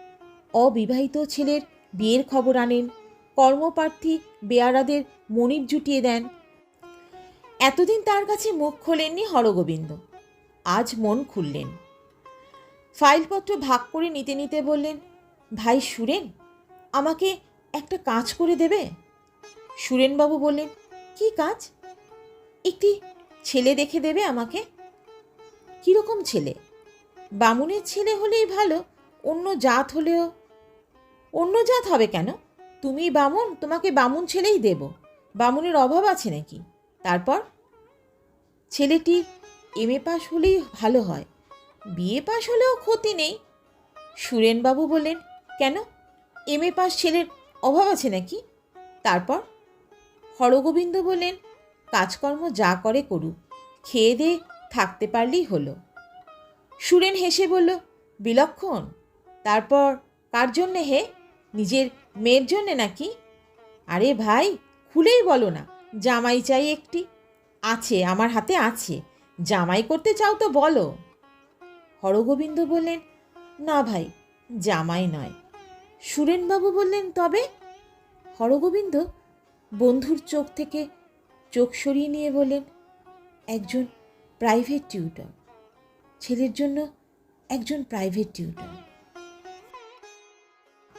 অবিবাহিত ছেলের বিয়ের খবর আনেন, কর্মপ্রার্থী বেয়ারাদের মনিব জুটিয়ে দেন। এতদিন তার কাছে মুখ খোলেননি হরগোবিন্দ, আজ মন খুললেন। ফাইলপত্র ভাগ করে নিতে নিতে বললেন, ভাই সুরেন, আমাকে একটা কাজ করে দেবে? সুরেনবাবু বললেন, কি কাজ? একটি ছেলে দেখে দেবে আমাকে। কীরকম ছেলে? বামুনের ছেলে হলেই ভালো, অন্য জাত হলেও। অন্য জাত হবে কেন? তুমি বামুন, তোমাকে বামুন ছেলেই দেব। বামুনের অভাব আছে নাকি? তারপর ছেলেটি এমএ পাস হলেই ভালো হয়, বিএ পাস হলেও ক্ষতি নেই। সুরেনবাবু বললেন, কেন, এমএ পাস ছেলের অভাব আছে নাকি? তারপর হরগোবিন্দ বললেন, কাজকর্ম যা করে করুক, খেয়ে দিয়ে থাকতে পারলেই হলো। সুরেন হেসে বলল, বিলক্ষণ। তারপর কার জন্যে হে? নিজের মেয়ের জন্যে নাকি? আরে ভাই, খুলেই বলো না, জামাই চাই একটি। আছে, আমার হাতে আছে, জামাই করতে চাও তো বলো। হরগোবিন্দ বললেন, না ভাই, জামাই নয়। সুরেনবাবু বললেন, তবে? হরগোবিন্দ বন্ধুর চোখ থেকে চোখ সরিয়ে নিয়ে বললেন, একজন প্রাইভেট টিউটর, ছেলের জন্য একজন প্রাইভেট টিউটর।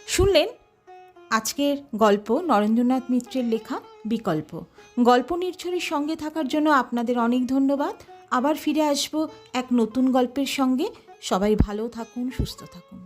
শুনলেন আজকের গল্প নরেন্দ্রনাথ মিত্রের লেখা বিকল্প। গল্প নির্ঝরের সঙ্গে থাকার জন্য আপনাদের অনেক ধন্যবাদ। আবার ফিরে আসবো এক নতুন গল্পের সঙ্গে। সবাই ভালো থাকুন, সুস্থ থাকুন।